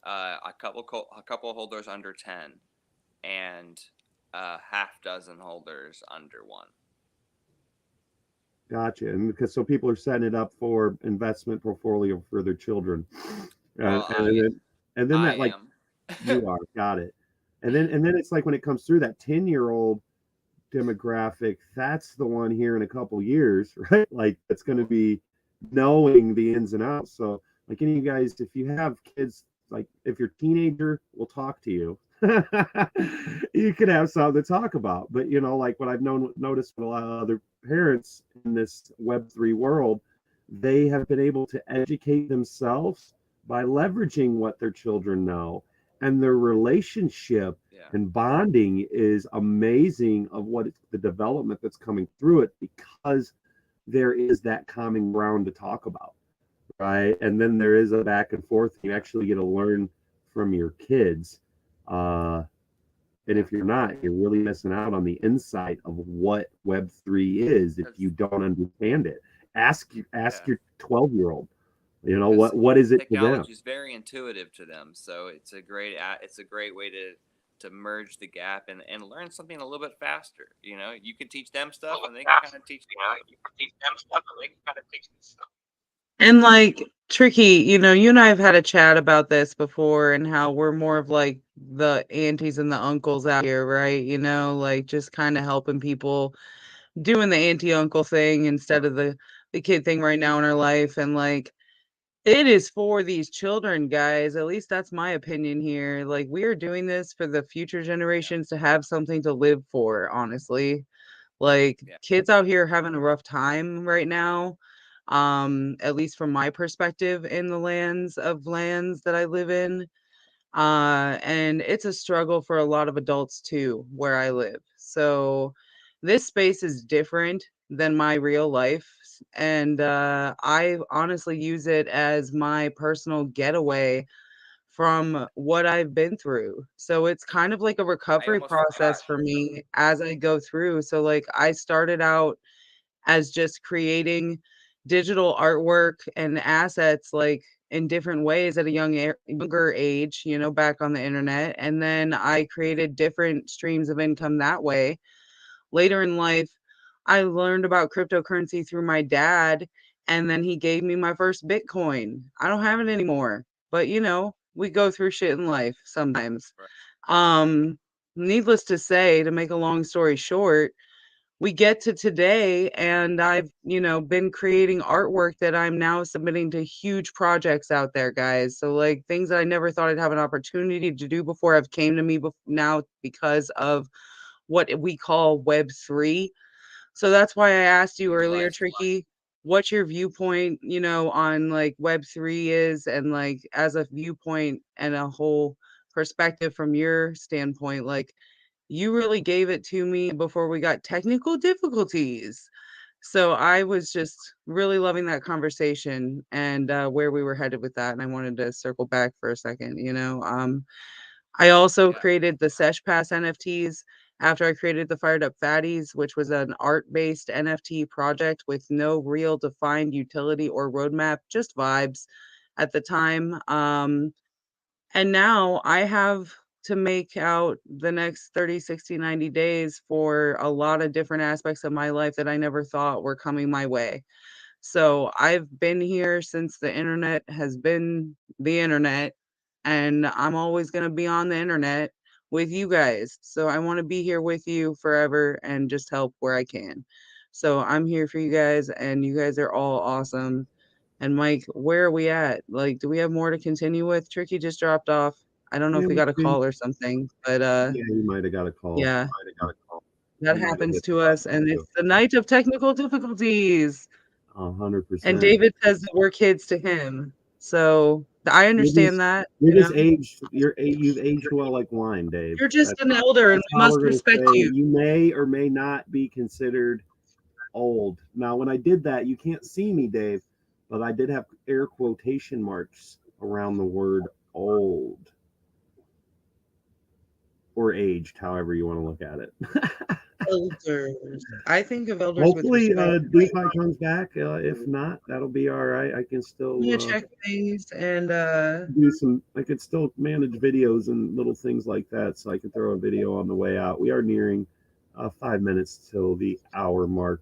a couple holders under 10, and half dozen holders under 1. Gotcha. And because so people are setting it up for investment portfolio for their children. Well, and then that, like, you are, got it. And then it's like when it comes through that 10-year-old demographic, that's the one here in a couple years, right? Like, it's going to be knowing the ins and outs. So like, any of you guys, if you have kids, like if you're a teenager, we'll talk to you. You could have something to talk about. But like what I've noticed with a lot of other parents in this Web3 world, they have been able to educate themselves by leveraging what their children know, and their relationship and bonding is amazing of the development that's coming through it, because there is that common ground to talk about, right? And then there is a back and forth. You actually get to learn from your kids. And if you're not, you're really missing out on the insight of what Web3 is if you don't understand it. Ask your 12-year-old, what is it to them? Technology is very intuitive to them, so it's a great way to merge the gap and learn something a little bit faster. You can teach them stuff, and they can kind of teach stuff. And like, Tricky, you and I have had a chat about this before, and how we're more of like the aunties and the uncles out here, right? Like, just kind of helping people doing the auntie uncle thing instead of the kid thing right now in our life. And like, it is for these children, guys. At least that's my opinion here. Like, we are doing this for the future generations to have something to live for, honestly. Like, kids out here having a rough time right now, at least from my perspective in the lands that I live in. And it's a struggle for a lot of adults too, where I live. So this space is different than my real life business, and I honestly use it as my personal getaway from what I've been through. So it's kind of like a I recovery almost forgot. process for me as I go through. So like I started out as just creating digital artwork and assets like in different ways at a younger age, you know, back on the internet. And then I created different streams of income that way. Later in life, I learned about cryptocurrency through my dad, and then he gave me my first Bitcoin. I don't have it anymore, but you know, we go through shit in life sometimes. Right. Needless to say, to make a long story short, we get to today and I've, you know, been creating artwork that I'm now submitting to huge projects out there, guys. So like things that I never thought I'd have an opportunity to do before have came to me now because of what we call Web3. So that's why I asked you earlier, Legalized. Tricky, what's your viewpoint, you know, on like Web3 is, and like as a viewpoint and a whole perspective from your standpoint, like you really gave it to me before we got technical difficulties. So I was just really loving that conversation and where we were headed with that. And I wanted to circle back for a second, you know. I also Yeah. created the Sesh Pass NFTs after I created the Fired Up Fatties, which was an art-based NFT project with no real defined utility or roadmap, just vibes at the time. And now I have to make out the next 30, 60, 90 days for a lot of different aspects of my life that I never thought were coming my way. So I've been here since the internet has been the internet, and I'm always going to be on the internet with you guys. So I want to be here with you forever and just help where I can. So I'm here for you guys, and you guys are all awesome. And Mike, where are we at? Like, do we have more to continue with? Tricky just dropped off. I don't know if Yeah, we got a call or something, but yeah, you might have got a call. yeah, that You might have happens hit the to us, button and too. it's the night of technical difficulties. And 100%. David says that we're kids to him. So I You're understand just that, you're you know. just aged. You've aged well like wine, Dave. You're just That's an elder and that's we how must we're gonna respect say you. you may or may not be considered old. Now, when I did that, you can't see me, Dave, but I did have air quotation marks around the word old or aged, however you want to look at it. Elders. I think of elders with Hopefully, respect. DeFi comes back. If not, that'll be all right. I can I'm gonna still check things and do some. I could still manage videos and little things like that, so I can throw a video on the way out. We are nearing 5 minutes till the hour mark,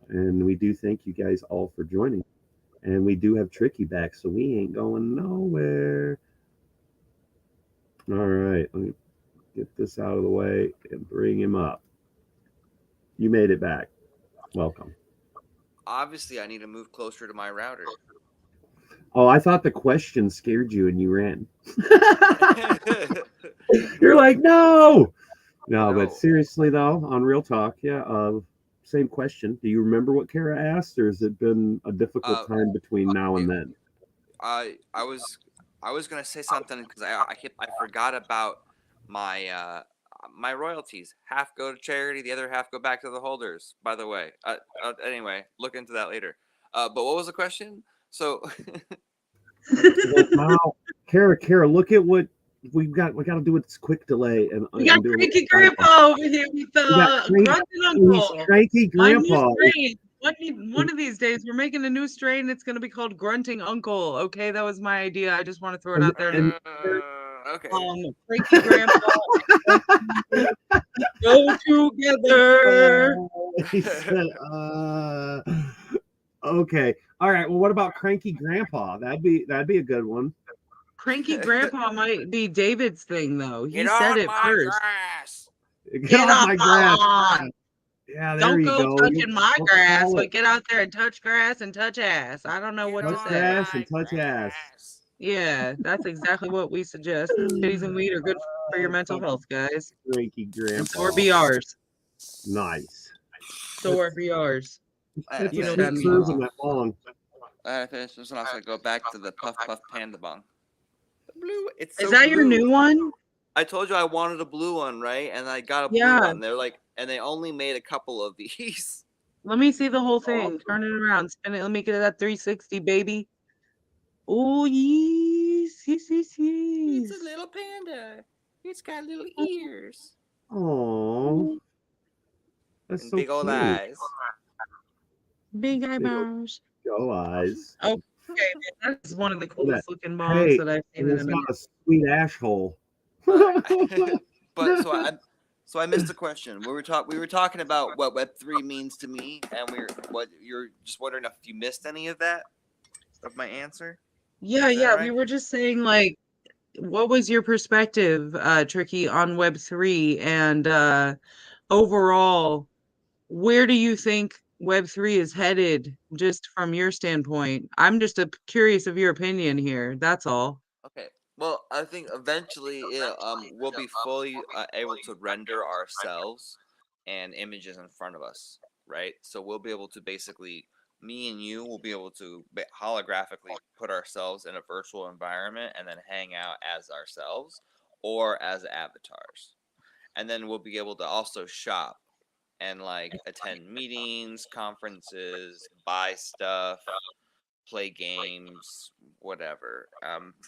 and we do thank you guys all for joining. And we do have Tricky back, so we ain't going nowhere. All right, let me get this out of the way and bring him up. You made it back. Welcome. Obviously, I need to move closer to my router. Oh, I thought the question scared you and you ran. You're like, no. No, but No. seriously though, on real talk, yeah. Same question. Do you remember what Kara asked, or has it been a difficult time between now and then? I was gonna say something because I forgot about my my royalties. Half go to charity, the other half go back to the holders. By the way, anyway, look into that later. But what was the question? So Well, now, Kara, look at what we've got. We got to do with this quick delay and we got do a cranky little grandpa over here with We got the grunting uncle. cranky My new grandpa. strain. One of these days, we're making a new strain. It's going to be called Grunting Uncle. Okay, that was my idea. I just want to throw it out there. okay. Cranky grandpa go together. He said, okay, all right. Well, what about cranky grandpa? That'd be a good one. Cranky grandpa might be David's thing, though. He Get said on it my first. grass. Get off my grass. lawn. Yeah, there Don't you go go. touching my Don't grass, call but it. get out there and touch grass and touch ass. I don't know what to Touch say. grass and touch ass. Yeah, that's exactly what we suggest. Titties and weed are good for your mental health, guys. Cranky And grandpa. so are BRs. Nice. So are BRs. I You know Keep what that means. cruising that long. I finished this one off, so I go back to the Puff Puff Panda Bong. The blue, it's so Is that your blue. new one? I told you I wanted a blue one, right? And I got a blue Yeah. one. They're like, and they only made a couple of these. Let me see the whole thing. Turn it around. Spin it. Let me get it at 360, baby. Oh, yes. Yes, yes, It's a yes. little panda. It's got little ears Oh, that's and so big old cute. eyes. Big Big eyebrows. go eyes. Okay, man. That is one of the Look at coolest that. looking Hey, bongs that I've seen and in a it's got minute. a sweet ash hole. But but so I missed the question. We were talking about what Web3 means to me, and you're just wondering if you missed any of that of my answer. Yeah, Is that yeah. We right? were just saying, like, what was your perspective, Tricky, on Web3 and overall, where do you think Web3 is headed, just from your standpoint? I'm just curious of your opinion here. That's all. Okay. Well, I think eventually we'll be fully able to render ourselves and images in front of us, right? So we'll be able to basically, me and you will be able to holographically put ourselves in a virtual environment and then hang out as ourselves or as avatars. And then we'll be able to also shop and like attend meetings, conferences, buy stuff, play games, whatever,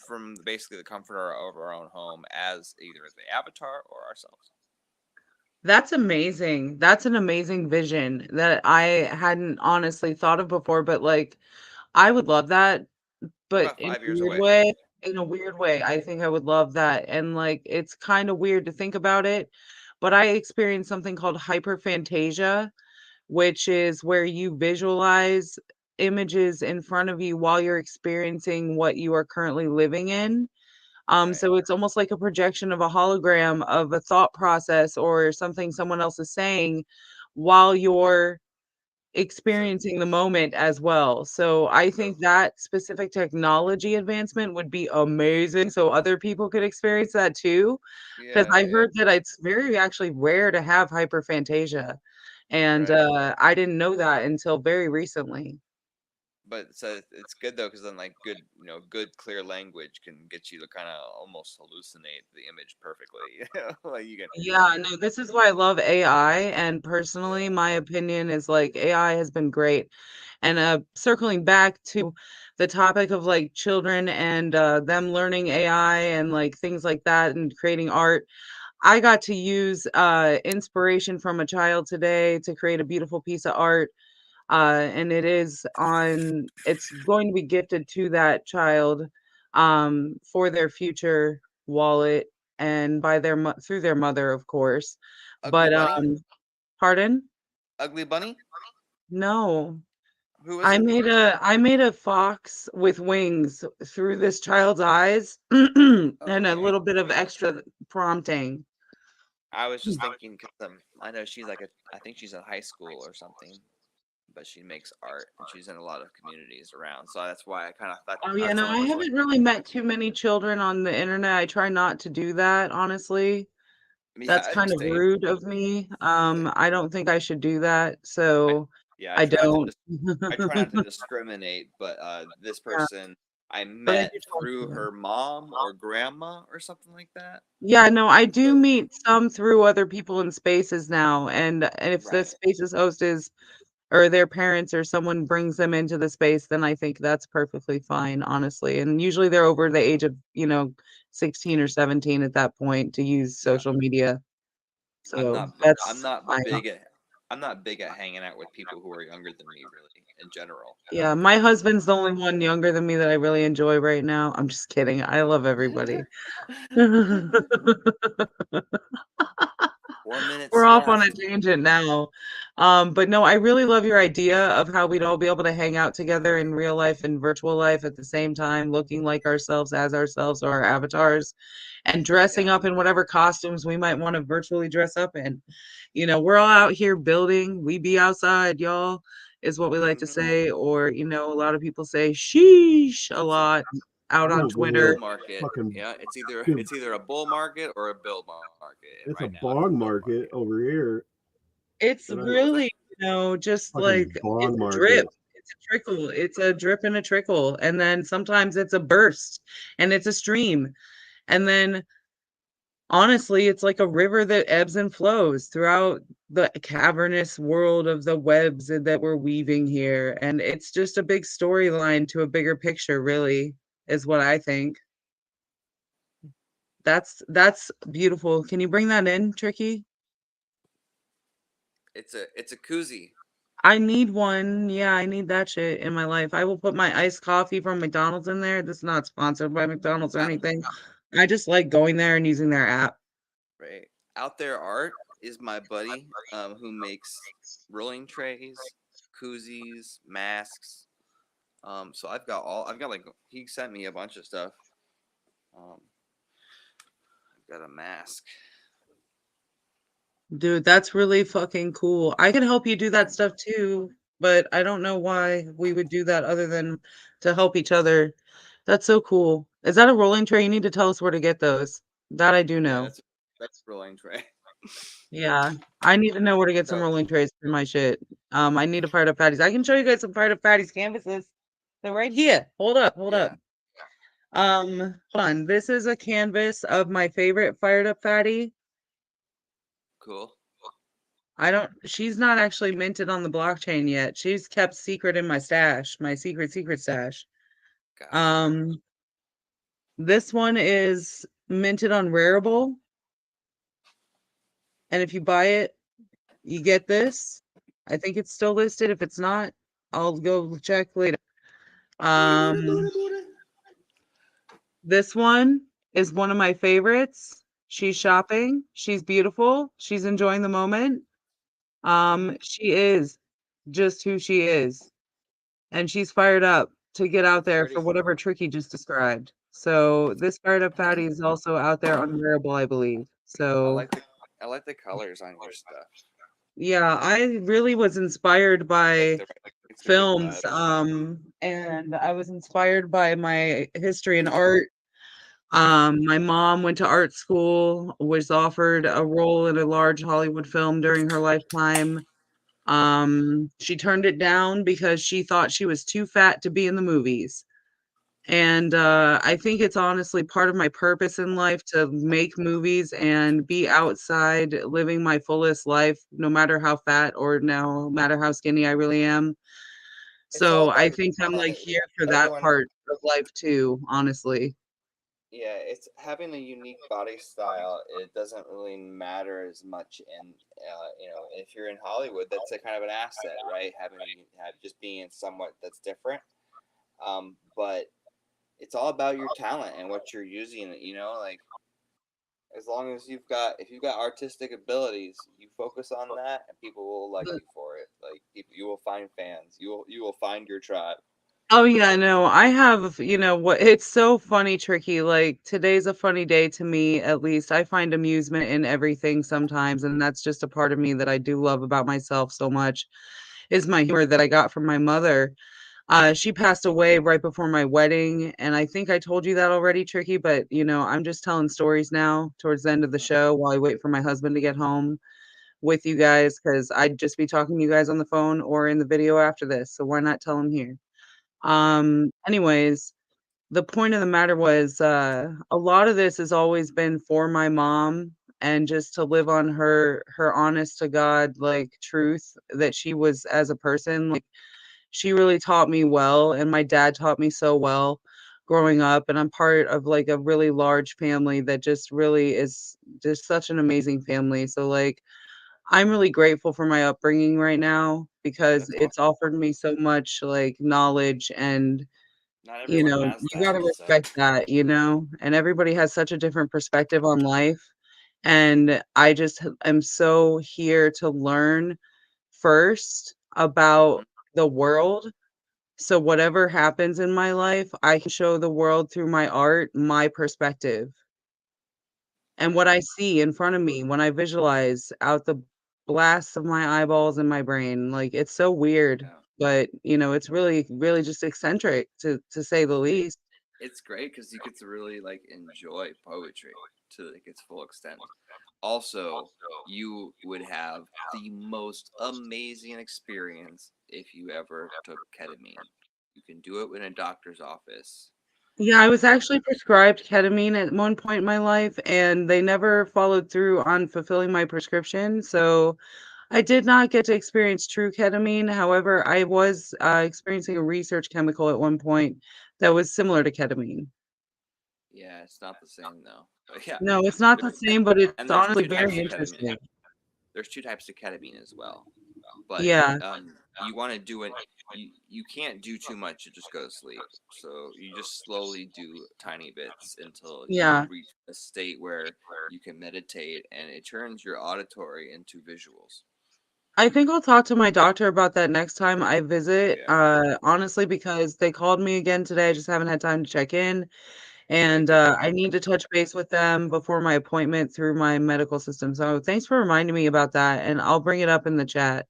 from basically the comfort of our own home as either the avatar or ourselves. That's amazing. That's an amazing vision that I hadn't honestly thought of before, but like I would love that, We're but about in a 5 years weird away. way, I think I would love that. And like it's kind of weird to think about it, but I experienced something called hyperphantasia, which is where you visualize images in front of you while you're experiencing what you are currently living in. Right. So it's almost like a projection of a hologram of a thought process or something someone else is saying while you're So experiencing the moment as well. So I so think that specific technology advancement would be amazing so other people could experience that too. Because yeah, I yeah, heard that it's very actually rare to have hyperphantasia. And right. I didn't know that until very recently. But so it's good though, because then like good, good clear language can get you to kind of almost hallucinate the image perfectly. Like you can. Yeah, no, this is why I love AI. And personally, Yeah. my opinion is like AI has been great. And circling back to the topic of like children and them learning AI and like things like that and creating art, I got to use inspiration from a child today to create a beautiful piece of art. And it's going to be gifted to that child for their future wallet and by through their mother, of course. Ugly But Bunny. pardon? Ugly Bunny. No. Who is it? I made a fox with wings through this child's eyes and a Okay. little bit of extra prompting. I was just thinking because I know she's like I think she's in high school or something, but she makes art and she's in a lot of communities around. So that's why I kind of thought Oh yeah, that's no, the only I reason why. haven't really met too many children on the internet. I try not to do that, honestly. That's Yeah, kind of same. rude of me. I don't think I should do that, I so yeah, I don't. I try not to discriminate, but this Yeah, person I but I met do talk to through them. her mom or grandma or something like that. Yeah, no, I do So meet some through other people in spaces now, and if the right, space's host is or their parents or someone brings them into the space, then I think that's perfectly fine, honestly. And usually they're over the age of, 16 or 17 at that point to use yeah. social media. I'm So not I'm that's not fine. big at I'm not big at hanging out with people who are younger than me, really, in general. Yeah, my husband's the only one younger than me that I really enjoy right now. I'm just kidding. I love everybody. 4 minutes We're off on a left. tangent now. But no, I really love your idea of how we'd all be able to hang out together in real life and virtual life at the same time, looking like ourselves as ourselves or our avatars and dressing Yeah. up in whatever costumes we might want to virtually dress up in. We're all out here building. We be outside, y'all, is what we like to Hmm. say. Or, a lot of people say sheesh a It's a lot out I'm on over bull Twitter. here market. fucking. Yeah, Dude, it's either a bull market or a bill market. And it's a right now, it's a bong bill market market. over here. It's But I What was that? really, just fucking like it's bong a drip. market. It's a trickle. It's a drip and a trickle. And then sometimes it's a burst and it's a stream. And then Honestly, it's like a river that ebbs and flows throughout the cavernous world of the webs that we're weaving here. And it's just a big storyline to a bigger picture, really, is what I think. That's beautiful. Can you bring that in, Tricky? It's a koozie. I need one. Yeah, I need that shit in my life. I will put my iced coffee from McDonald's in there. This is not sponsored by McDonald's or anything. I just like going there and using their app. Right. Out There Art is my buddy who makes rolling trays, koozies, masks. So I've got like he sent me a bunch of stuff. Um, I've got a mask. Dude, that's really fucking cool. I could help you do that stuff too, but I don't know why we would do that other than to help each other. That's so cool. Is that a rolling tray? You need to tell us where to get those. That I do Yeah, know. that's a rolling tray. Yeah, I need to know where to get some So rolling trays for my shit. I need a Fired Up Patties. I can show you guys some Fired Up Patties canvases. They're right here. Hold up. yeah, Hold on. This is a canvas of my favorite Fired Up Fatty. cool. She's not actually minted on the blockchain yet. She's kept secret in my stash, my secret stash. Gotcha. Um, this one is minted on Rarible. And if you buy it, you get this. I think it's still listed. If it's not, I'll go check later. Um, this one is one of my favorites. She's shopping. She's beautiful. She's enjoying the moment. She is just who she is. And she's fired up to get out there for Pretty. whatever Tricky just described. So this fired up Patty is also out there on Wearable, I believe. I So like the I like the colors on your stuff. yeah, I really was inspired Like by the it's gonna be films, red. and I was inspired by my history and art. My mom went to art school, was offered a role in a large Hollywood film during her lifetime. She turned it down because she thought she was too fat to be in the movies. And I think it's honestly part of my purpose in life to make movies and be outside living my fullest life, no matter how fat or no matter how skinny I really am. It's all So I about your think I'm like talent. here for that Everyone, part of life too, honestly. yeah, it's having a unique body style. It doesn't really matter as much in, if you're in Hollywood, that's a kind of an asset, right? Just being somewhat that's different. But it's all about your talent and what you're using. Like as long as if you've got artistic abilities, you focus on that, and people will like you for it. Like you will find fans. You will find your tribe. Oh yeah, no, I have, what it's so funny, Tricky. Like today's a funny day to me, at least. I find amusement in everything sometimes, and that's just a part of me that I do love about myself so much, is my humor that I got from my mother. She passed away right before my wedding, and I think I told you that already, Tricky, but I'm just telling stories now towards the end of the show while I wait for my husband to get home with you guys, because I'd just be talking to you guys on the phone or in the video after this. So why not tell him here? Right. Anyways, the point of the matter was, a lot of this has always been for my mom and just to live on her honest to God like truth that she was as a person. Like she really taught me well, and my dad taught me so well growing up, and I'm part of like a really large family that just really is just such an amazing family. So like I'm really grateful for my upbringing right now because That's awesome. it's offered me so much like knowledge, and Not everyone has you that got to per se. respect that, and everybody has such a different perspective on life. And I just am so here to learn first about Hmm. the world. So whatever happens in my life, I can show the world through my art, my perspective, and what Right. I see in front of me when I visualize out the blasts of my eyeballs and my brain. Like it's so weird, Yeah. but it's really, really just eccentric to say the least. It's great because you get to really like enjoy poetry to like its full extent. Also, you would have the most amazing experience if you ever took ketamine. You can do it in a doctor's office. Yeah, I was actually prescribed ketamine at one point in my life, and they never followed through on fulfilling my prescription. So I did not get to experience true ketamine. However, I was experiencing a research chemical at one point that was similar to ketamine. Yeah, it's not the same though. But yeah, No, it's not the there- same, but it's and there's honestly two types very of ketamine. interesting. There's two types of ketamine as well. But Yeah, you want to do it. You can't do too much to just go to sleep. So you just slowly do tiny bits until you yeah. reach a state where you can meditate, and it turns your auditory into visuals. I think I'll talk to my doctor about that next time I visit, Yeah, honestly, because they called me again today. I just haven't had time to check in. yeah, And good. I need to touch base with them before my appointment through my medical system. So thanks for reminding me about that. And I'll bring it up in the chat.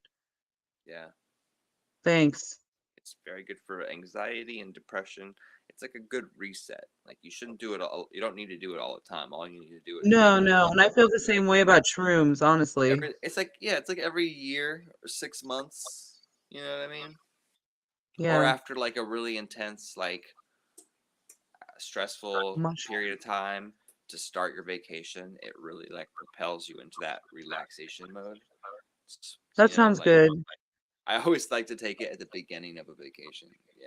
Yeah, Thanks. it's very good for anxiety and depression. It's like a good reset. Like you shouldn't do it all. You don't need to do it all the time. All you need to do it No, maybe no. And I feel the like same way about shrooms, honestly. every. It's like yeah, it's like every year or 6 months. You know what I mean? Or Yeah. after like a really intense like stressful Mushroom. period of time to start your vacation, it really like propels you into that relaxation mode. That sounds Like good. I always like to take it at the beginning of a vacation. Yeah.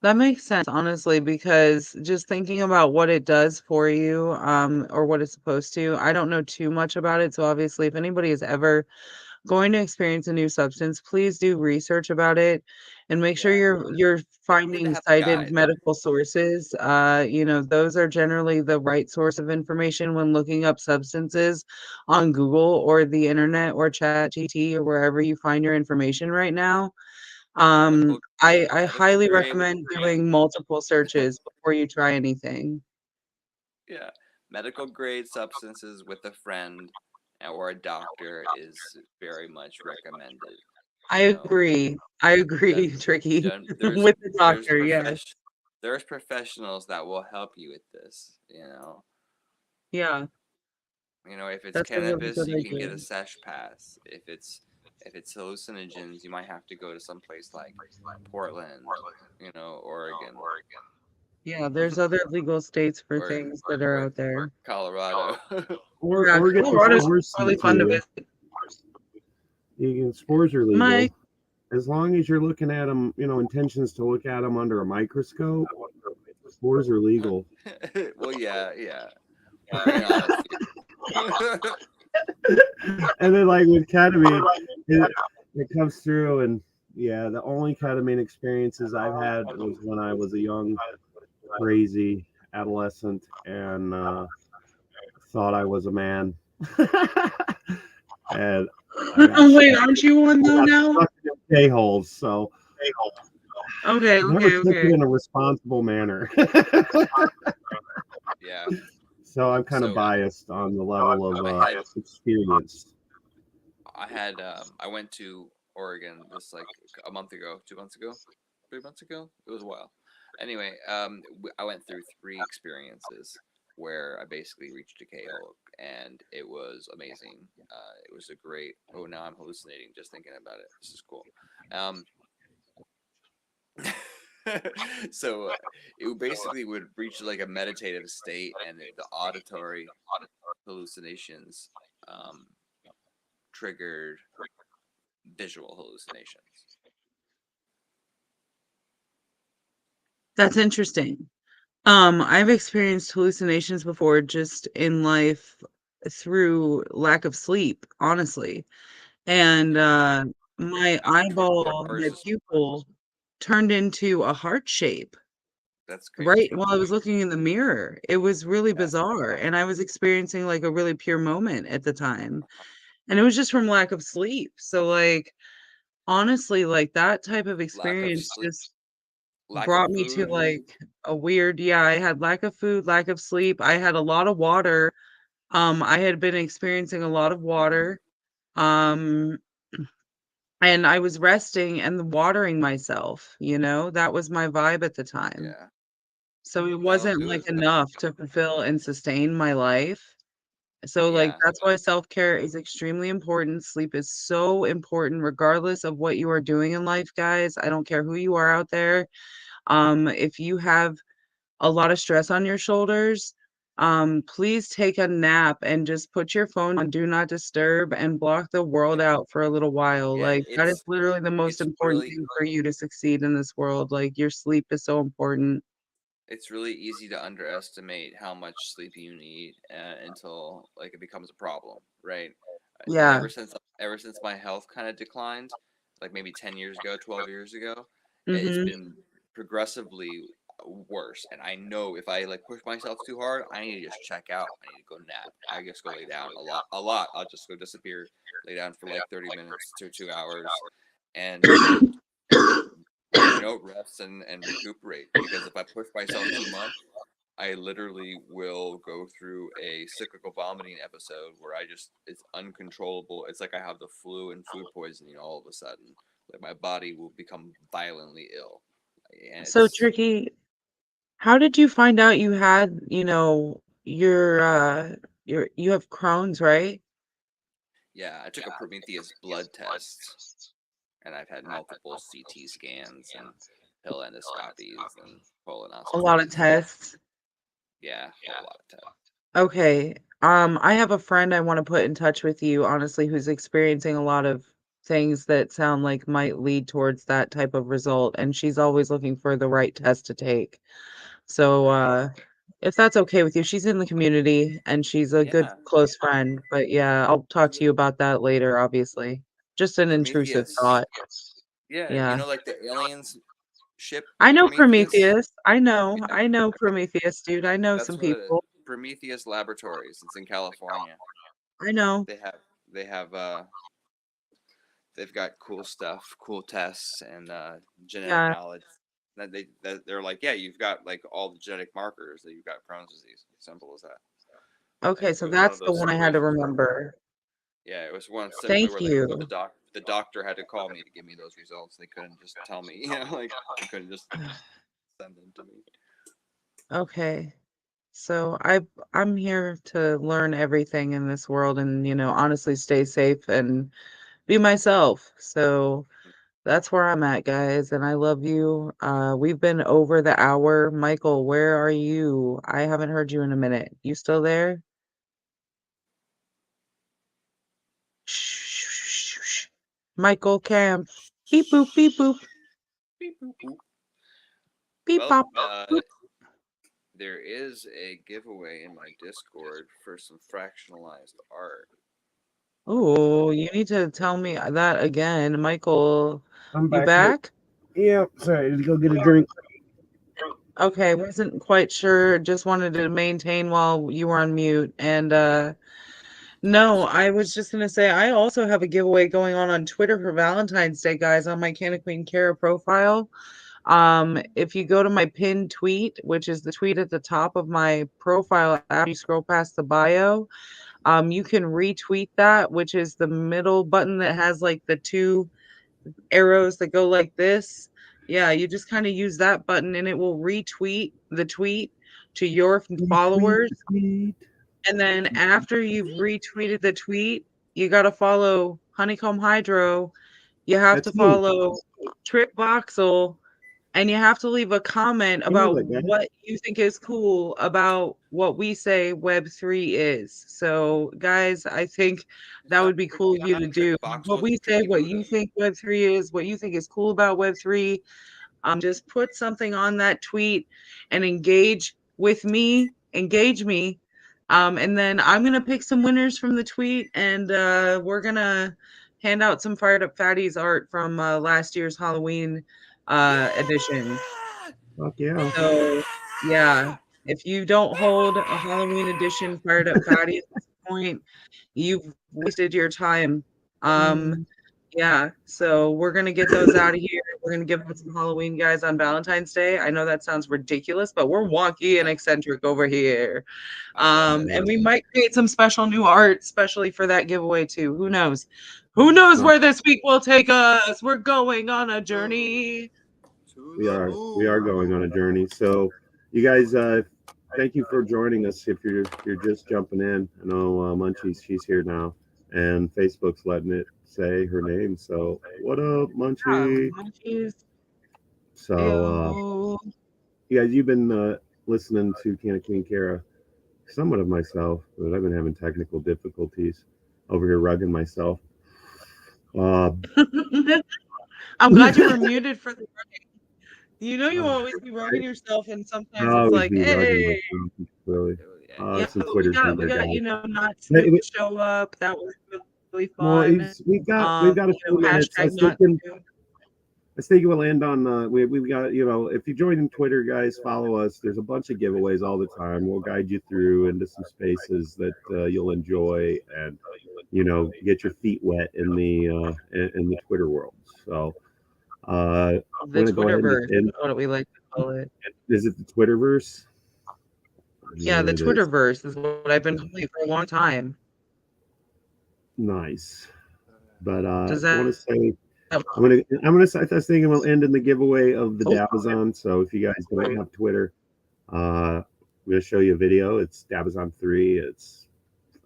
That makes sense, honestly, because just thinking about what it does for you, or what it's supposed to, I don't know too much about it. So obviously, if anybody is ever going to experience a new substance, please do research about it and make sure Yeah. you're Good to finding have a cited guide. medical sources. Those are generally the right source of information when looking up substances on Google or the internet or ChatGPT or wherever you find your information right now. Medical I medical highly grade. recommend doing multiple searches before you try anything. Yeah. Medical grade substances with a friend or a doctor is very much recommended. I You know, agree. I agree, done Tricky. done With the there's doctor, yes. there's professionals that will help you with this, you know. Yeah, If it's that's a really cannabis, good you can idea. get a sesh pass. If it's hallucinogens, you might have to go to some place like Portland, Oregon, Yeah, there's other legal states for or things that are or out there. Colorado. Or Yeah, or get the Colorado's spores really sent to fun to you. visit. Spores are legal Mike, as long as you're looking at them. Intentions to look at them under a microscope. Spores are legal. Well, yeah, yeah. In honesty. And then like with ketamine, it comes through, and yeah, the only ketamine experiences I've had was when I was a young, crazy adolescent and thought I was a man. And I got wait, aren't you one though now? stuck in K-holes, so Okay, never okay, took it okay. in a responsible manner. Yeah. So I'm kind of So biased on the level I of had experience. I went to Oregon this like a month ago, 2 months ago, 3 months ago. It was a while. Anyway, I went through three experiences where I basically reached a KO, and it was amazing. It was a great. Oh, now I'm hallucinating just thinking about it. This is cool. Um, so it basically would reach like a meditative state, and the auditory hallucinations triggered visual hallucinations. That's interesting. I've experienced hallucinations before just in life through lack of sleep, honestly. And Yeah, my or eyeball, it's my just pupil turned into a heart shape that's right crazy. while I was looking in the mirror. It was really Yeah, bizarre. And I was experiencing like a really pure moment at the time. And it was just from lack of sleep. So, like, honestly, like that type of lack of experience sleep, just lack of brought me to food. like a weird, yeah, I had lack of food, lack of sleep. I had a lot of water. I had been experiencing a lot of water. Um, and I was resting and watering myself, that was my vibe at the time. Yeah, So it that'll wasn't do like it. enough to fulfill and sustain my life. So, like, Yeah, that's why self-care is extremely important. Sleep is so important regardless of what you are doing in life, guys. I don't care who you are out there. If you have a lot of stress on your shoulders, please take a nap and just put your phone on do not disturb and block the world out for a little while. Yeah, Like that is literally the most it's important really thing for you to succeed in this world. Like your sleep is so important. it's really easy to underestimate how much sleep you need until like it becomes a problem, right? Yeah. Ever since my health kind of declined, like maybe 10 years ago, 12 years ago, it's Mm-hmm. been progressively worse. And I know if I like push myself too hard, I need to just check out. I need to go nap. I just go lay down a lot. I'll just go disappear, lay down for like 30 minutes to 2 hours, and rest and recuperate. Because if I push myself too much, I literally will go through a cyclical vomiting episode where it's uncontrollable. It's like I have the flu and food poisoning all of a sudden. Like my body will become violently ill. And So it's, Tricky, how did you find out you had, you have Crohn's, right? yeah, I took a Prometheus blood test and I've had multiple CT scans and pill endoscopies and A lot of colonoscopies. tests. Yeah, a whole lot of tests. Okay. I have a friend I want to put in touch with you, honestly, who's experiencing a lot of things that sound like might lead towards that type of result, and she's always looking for the right test to take. So, if that's okay with you, she's in the community and she's a good Yeah. close friend. But yeah, I'll talk to you about that later, obviously. Just an intrusive Prometheus. thought. Yeah, you Yeah. know, like the aliens ship I know Prometheus. Prometheus. I know. Yeah, I know Prometheus, dude. I know that's some what it is. people. Prometheus Laboratories. It's in California. I know. They have they've got cool stuff, cool tests and genetic Yeah. knowledge. They're like, yeah, you've got like all the genetic markers that you've got Crohn's disease. Simple as that. Like Okay, it so was one of that's the those one I had to situations where remember. yeah, it was one simply Thank where you. the doctor had to call me to give me those results. They couldn't just tell me, like they couldn't just send them to me. Okay. So I'm here to learn everything in this world and, honestly stay safe and be myself. So that's where I'm at, guys, and I love you. We've been over the hour. Michael, where are you? I haven't heard you in a minute. You still there? Shh. Michael Kamp. Beep boop, beep boop, Beep, boop, boop. beep Well, pop. Boop. there is a giveaway in my Discord for some fractionalized art. Oh, you need to tell me that again. Michael, I'm you back here. back? Yeah, sorry, to go get a drink. Okay, wasn't quite sure. Just wanted to maintain while you were on mute. And no, I was just gonna say I also have a giveaway going on Twitter for Valentine's Day, guys, on my Canna Queen Kara profile. If you go to my pinned tweet, which is the tweet at the top of my profile after you scroll past the bio, you can retweet that, which is the middle button that has like the two arrows that go like this. Yeah, you just kind of use that button and it will retweet the tweet to your Retweet, followers. retweet. And then after you've retweeted the tweet, you got to follow Honeycomb Hydro. You have to That's me. follow Trip Voxel, and you have to leave a comment Feel about it, man. what you think is cool about what we say Web3 is. So, guys, I think that would be cool of you to do. What we say, what you think Web3 is, what you think is cool about Web3. Just put something on that tweet and engage with me, engage me. And then I'm going to pick some winners from the tweet and we're going to hand out some Fired Up Fatties art from last year's Halloween edition. Fuck yeah. So, yeah, if you don't hold a Halloween edition Fired Up Fatty at this point, you've wasted your time. Yeah, so we're gonna get those out of here. We're gonna give out some Halloween guys on Valentine's Day. I know that sounds ridiculous, but we're wonky and eccentric over here. I love it. And we might create some special new art, especially for that giveaway too. Who knows? Who knows where this week will take us? We're going on a journey. We are going on a journey. So, you guys, thank you for joining us. If you're just jumping in, I know Munchie's she's here now, and Facebook's letting it say her name. So, what up, Munchie? Monkeys. So, you guys, you've been listening to Canna Queen Kara, somewhat of myself, but I've been having technical difficulties over here rugging myself. I'm glad you were muted for the rugging. You know you always be rugging yourself, and sometimes I it's always like, be rugging hey, myself. Really. yeah, Some we Twitter got, user guy. you know, not Hey, Snoop show up. That was really well, fun. we've got a few minutes. I Hashtag was not thinking Snoop. we'll end on we've got, if you join in Twitter, guys, follow us. There's a bunch of giveaways all the time. We'll guide you through into some spaces that you'll enjoy and get your feet wet in the Twitter world. So I'm The gonna go ahead Twitterverse, and what we like to call it. is it the Twitterverse? Yeah, the It is. Twitterverse is what I've been calling for a long time. Nice. But Does I want to that? say I'm gonna say I was thinking we'll end in the giveaway of the Oh. Dabazon. So if you guys don't have Twitter, I'm gonna show you a video. It's Dabazon 3. It's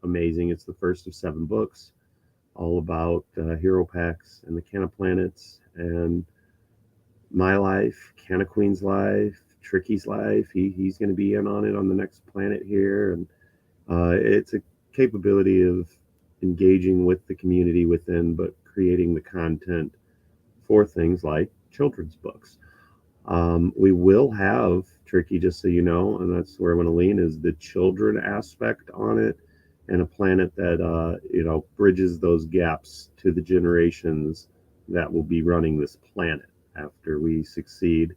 amazing. It's the first of 7 books, all about hero packs and the Canna planets and my life, Canna Queen's life, Tricky's life. He's going to be in on it on the next planet here, and it's a capability of engaging with the community within, but creating the content for things like children's books. We will have Tricky, just so you know, and that's where I want to lean, is the children aspect on it, and a planet that bridges those gaps to the generations that will be running this planet after we succeed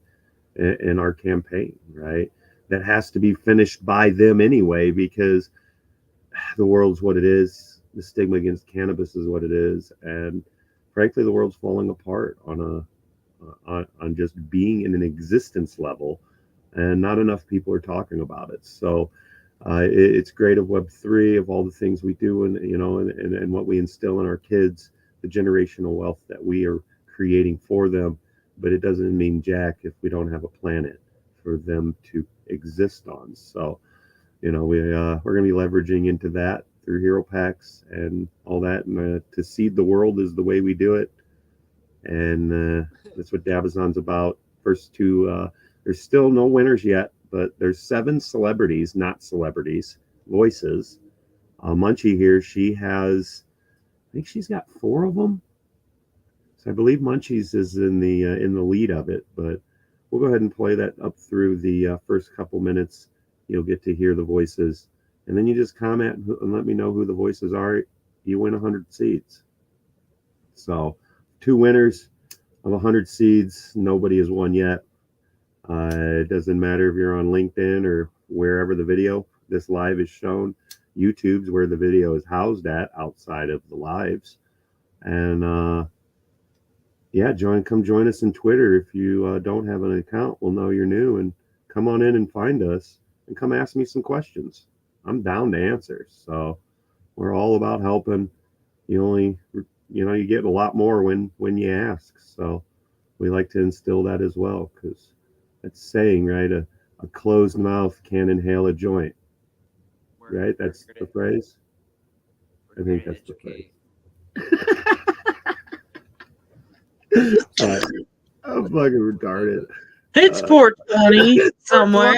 in our campaign, right? That has to be finished by them anyway, because the world's what it is. The stigma against cannabis is what it is, and frankly, the world's falling apart on just being in an existence level, and not enough people are talking about it. So it's great of Web3, of all the things we do, and what we instill in our kids, the generational wealth that we are creating for them. But it doesn't mean jack if we don't have a planet for them to exist on. So, we're going to be leveraging into that through hero packs and all that, and to seed the world is the way we do it. And that's what Dabazon's about. First 2, there's still no winners yet, but there's 7 celebrities, not celebrities, voices. Munchie here, I think she's got 4 of them. So I believe Munchies is in the lead of it, but we'll go ahead and play that up through the first couple minutes. You'll get to hear the voices, and then you just comment and let me know who the voices are. You win 100 seeds. So 2 winners of 100 seeds. Nobody has won yet. It doesn't matter if you're on LinkedIn or wherever this live is shown. YouTube's where the video is housed at outside of the lives. And come join us in Twitter. If you don't have an account, we'll know you're new, and come on in and find us and come ask me some questions. I'm down to answer. So we're all about helping. You get a lot more when you ask. So we like to instill that as well, because that's saying, right? A closed mouth can't inhale a joint, right? That's the phrase. I think that's the phrase. I'm fucking retarded. It's 420 somewhere.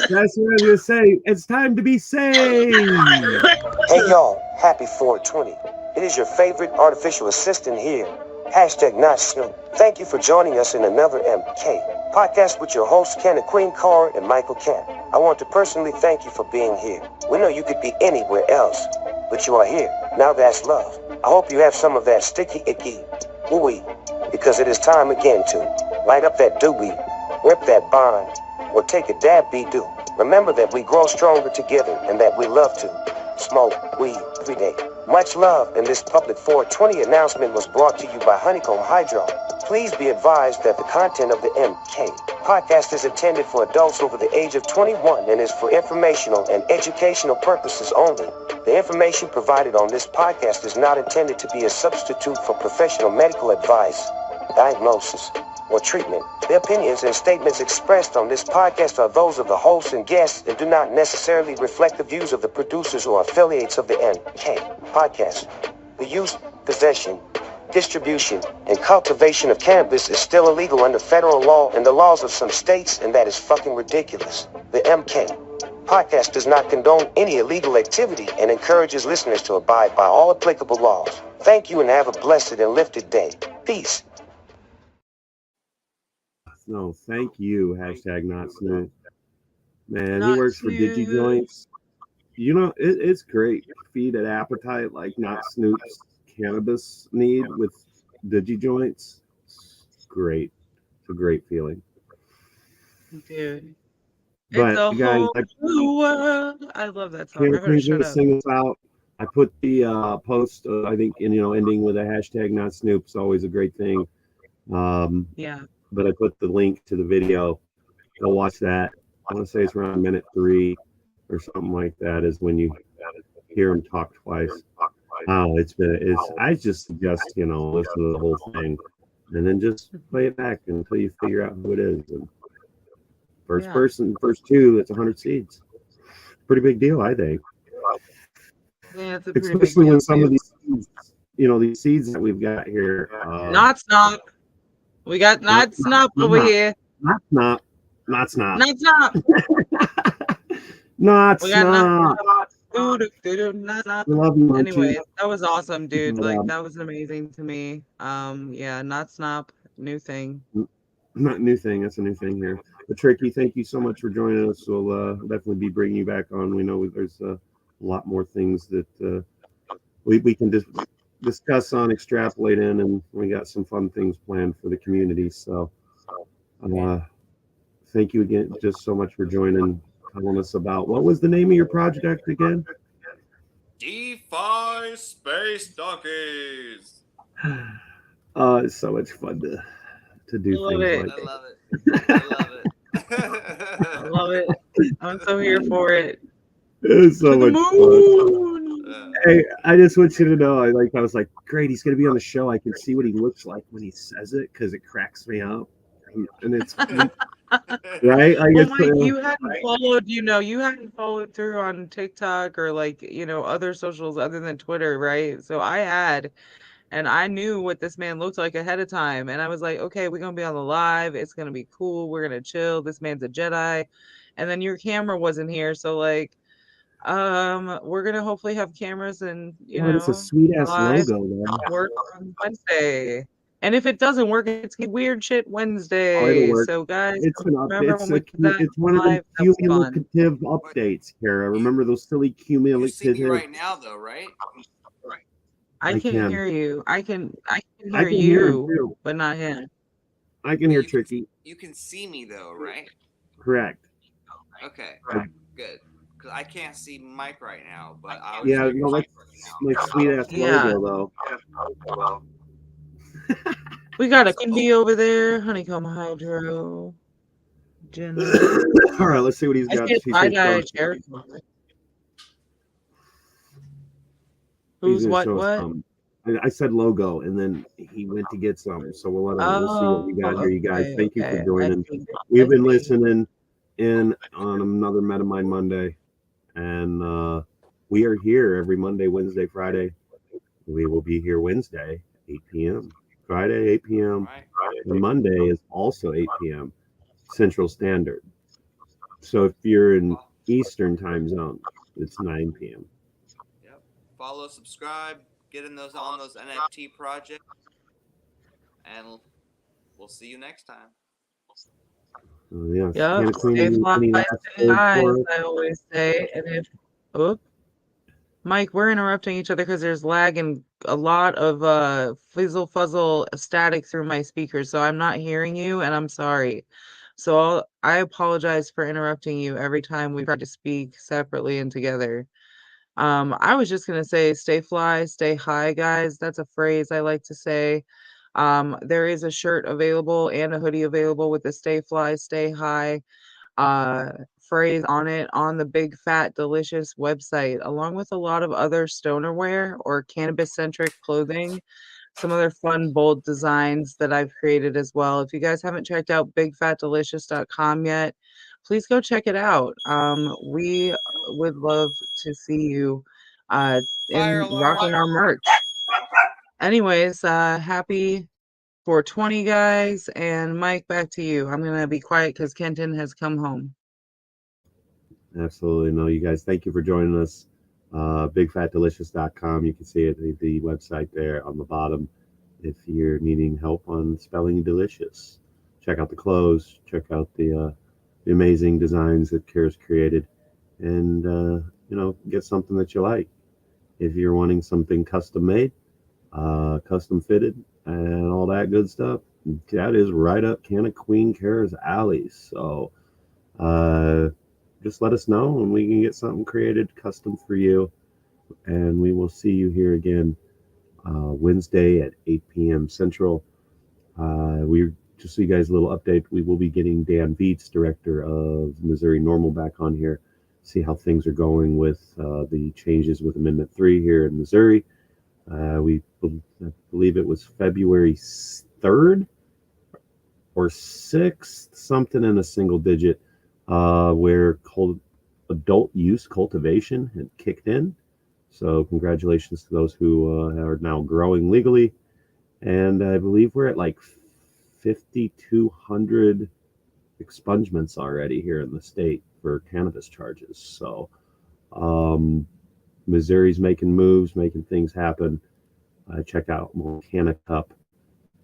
That's what I was gonna say. It's time to be saved. Hey y'all, happy 420. It is your favorite artificial assistant here. Hashtag not Snoop. Thank you for joining us in another MK Potcast with your hosts, Canna Queen Carr and Michael Kamp. I want to personally thank you for being here. We know you could be anywhere else, but you are here. Now that's love. I hope you have some of that sticky icky ooey, because it is time again to light up that doobie, rip that bond, or take a dab be-do. Remember that we grow stronger together and that we love to smoke weed every day. Much love, and this public 420 announcement was brought to you by Honeycomb Hydro. Please be advised that the content of the MK Potcast is intended for adults over the age of 21 and is for informational and educational purposes only. The information provided on this podcast is not intended to be a substitute for professional medical advice, diagnosis, or treatment. The opinions and statements expressed on this podcast are those of the hosts and guests and do not necessarily reflect the views of the producers or affiliates of the MK Potcast. The use, possession, distribution, and cultivation of cannabis is still illegal under federal law and the laws of some states, and that is fucking ridiculous. The MK Podcast does not condone any illegal activity and encourages listeners to abide by all applicable laws. Thank you and have a blessed and lifted day. Peace. No, thank you. Hashtag not Snoop. Man, he Not works for Snoop. DigiJoints. You know, it's great. Feed an appetite like not Snoop's cannabis need with DigiJoints. Great. It's a great feeling. Dude. But It's a guys, whole new world. I love that song. I better Queen's shut gonna up. sing us out. I put the post, I think, ending with a hashtag not Snoop is always a great thing. Yeah. But I put the link to the video. Go watch that. I want to say it's around minute 3 or something like that is when you hear him talk twice. Oh, I just suggest, listen to the whole thing and then just play it back until you figure out who it is. And first two, it's 100 seeds. Pretty big deal, I think. Yeah, it's a pretty Especially big when deal, some of too. these, these seeds that we've got here. Not Snop. We got not Snop over here. Not Snop. Not Snop. Not We got Snop. Not Snop. We love you, Munchie. Anyway, that was awesome, dude. But, Like, that was amazing to me. Yeah, not Snop. New thing. Not new thing. That's a new thing here. But Tricky, thank you so much for joining us. We'll definitely be bringing you back on. We know there's a lot more things that we can discuss on, extrapolate in, and we got some fun things planned for the community. So thank you again just so much for joining, telling us about, what was the name of your project again? DeFi Space Donkeys. It's so much fun to do things like I love it. I love it. I love it. I'm so here for it. It's so much fun. Hey, I just want you to know, I was like, great, he's gonna be on the show. I can see what he looks like when he says it because it cracks me up, and it's right. I guess Mike, you hadn't followed through on TikTok or other socials other than Twitter, right? So I had, and I knew what this man looked like ahead of time, and I was like, okay, we're gonna be on the live. It's gonna be cool. We're gonna chill. This man's a Jedi, and then your camera wasn't here, so we're gonna hopefully have cameras and it's a sweet ass live logo, man. work on Wednesday. And if it doesn't work, it's Weird Shit Wednesday. Oh, it'll work. So guys, It's an remember when we did that it's one of the live? That was fun. cumulative updates, Kara. Remember those silly You cumulative? see me right now, though, right? I I can't can. hear you. I can I hear can hear him you, too. but not him. I can hear You Tricky. You can see me though, right? Correct. Okay, good. Because I can't see Mike right now, but I was Yeah, no, that's like sweet ass Yeah. logo though. We got a Kindy over there, honeycomb hydro. Jenna. All right, let's see what he's I got. see a He said tie-dye some- chair. he's Who's gonna what? show us What? some. I said logo, and then he went to get some. So we'll see what we got here, you guys. okay, Thank you for okay. joining. I see. We've been I see. listening in on another MetaMind Monday, and we are here every Monday, Wednesday, Friday. We will be here Wednesday, 8 p.m. Friday, 8 p.m. right. And Monday is also 8 p.m. Central Standard. So if you're in Eastern time zone, it's 9 p.m. Yep. Follow, subscribe, get in those on those NFT projects, and we'll see you next time. Yes. Yep. Hannah Queen, Stay any fly, last stay words high, for as us? I always say. And if Mike, we're interrupting each other because there's lag and a lot of fizzle fuzzle static through my speakers, so I'm not hearing you, and I'm sorry. So I apologize for interrupting you every time we try to speak separately and together. I was just gonna say, stay fly, stay high, guys. That's a phrase I like to say. There is a shirt available and a hoodie available with the stay fly, stay high phrase on it on the Big Fat Delicious website, along with a lot of other stonerwear or cannabis centric clothing, some other fun, bold designs that I've created as well. If you guys haven't checked out bigfatdelicious.com yet, please go check it out. We would love to see you Fire in alarm. rocking our merch. Anyways, happy 420, guys, and Mike, back to you. I'm gonna be quiet because Kenton has come home. Absolutely. No, you guys, thank you for joining us. BigFatDelicious.com. You can see it, the website there on the bottom if you're needing help on spelling delicious. Check out the clothes, check out the amazing designs that Kara's created, and get something that you like. If you're wanting something custom made, custom fitted, and all that good stuff, that is right up Queen Kara's alley. So just let us know and we can get something created custom for you. And we will see you here again Wednesday at 8 p.m. Central. We just so you guys a little update. We will be getting Dan Beats, director of Missouri Normal, back on here. See how things are going with the changes with Amendment 3 here in Missouri. I believe it was February 3rd or 6th, something in a single digit, where adult use cultivation had kicked in. So congratulations to those who are now growing legally. And I believe we're at like 5,200 expungements already here in the state for cannabis charges. So Missouri's making moves, making things happen. Check out Montana Cup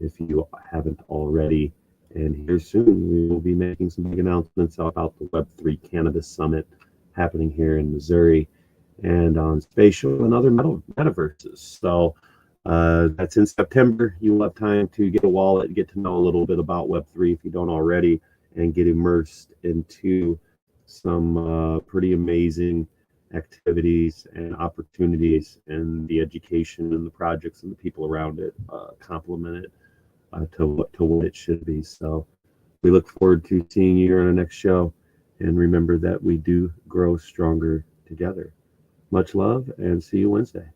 if you haven't already. And here soon we will be making some big announcements about the Web3 Cannabis Summit happening here in Missouri and on spatial and other metaverses. So that's in September. You will have time to get a wallet, get to know a little bit about Web3 if you don't already, and get immersed into some pretty amazing activities and opportunities, and the education and the projects and the people around it complement it to what it should be. So we look forward to seeing you on our next show, and remember that we do grow stronger together. Much love, and see you Wednesday.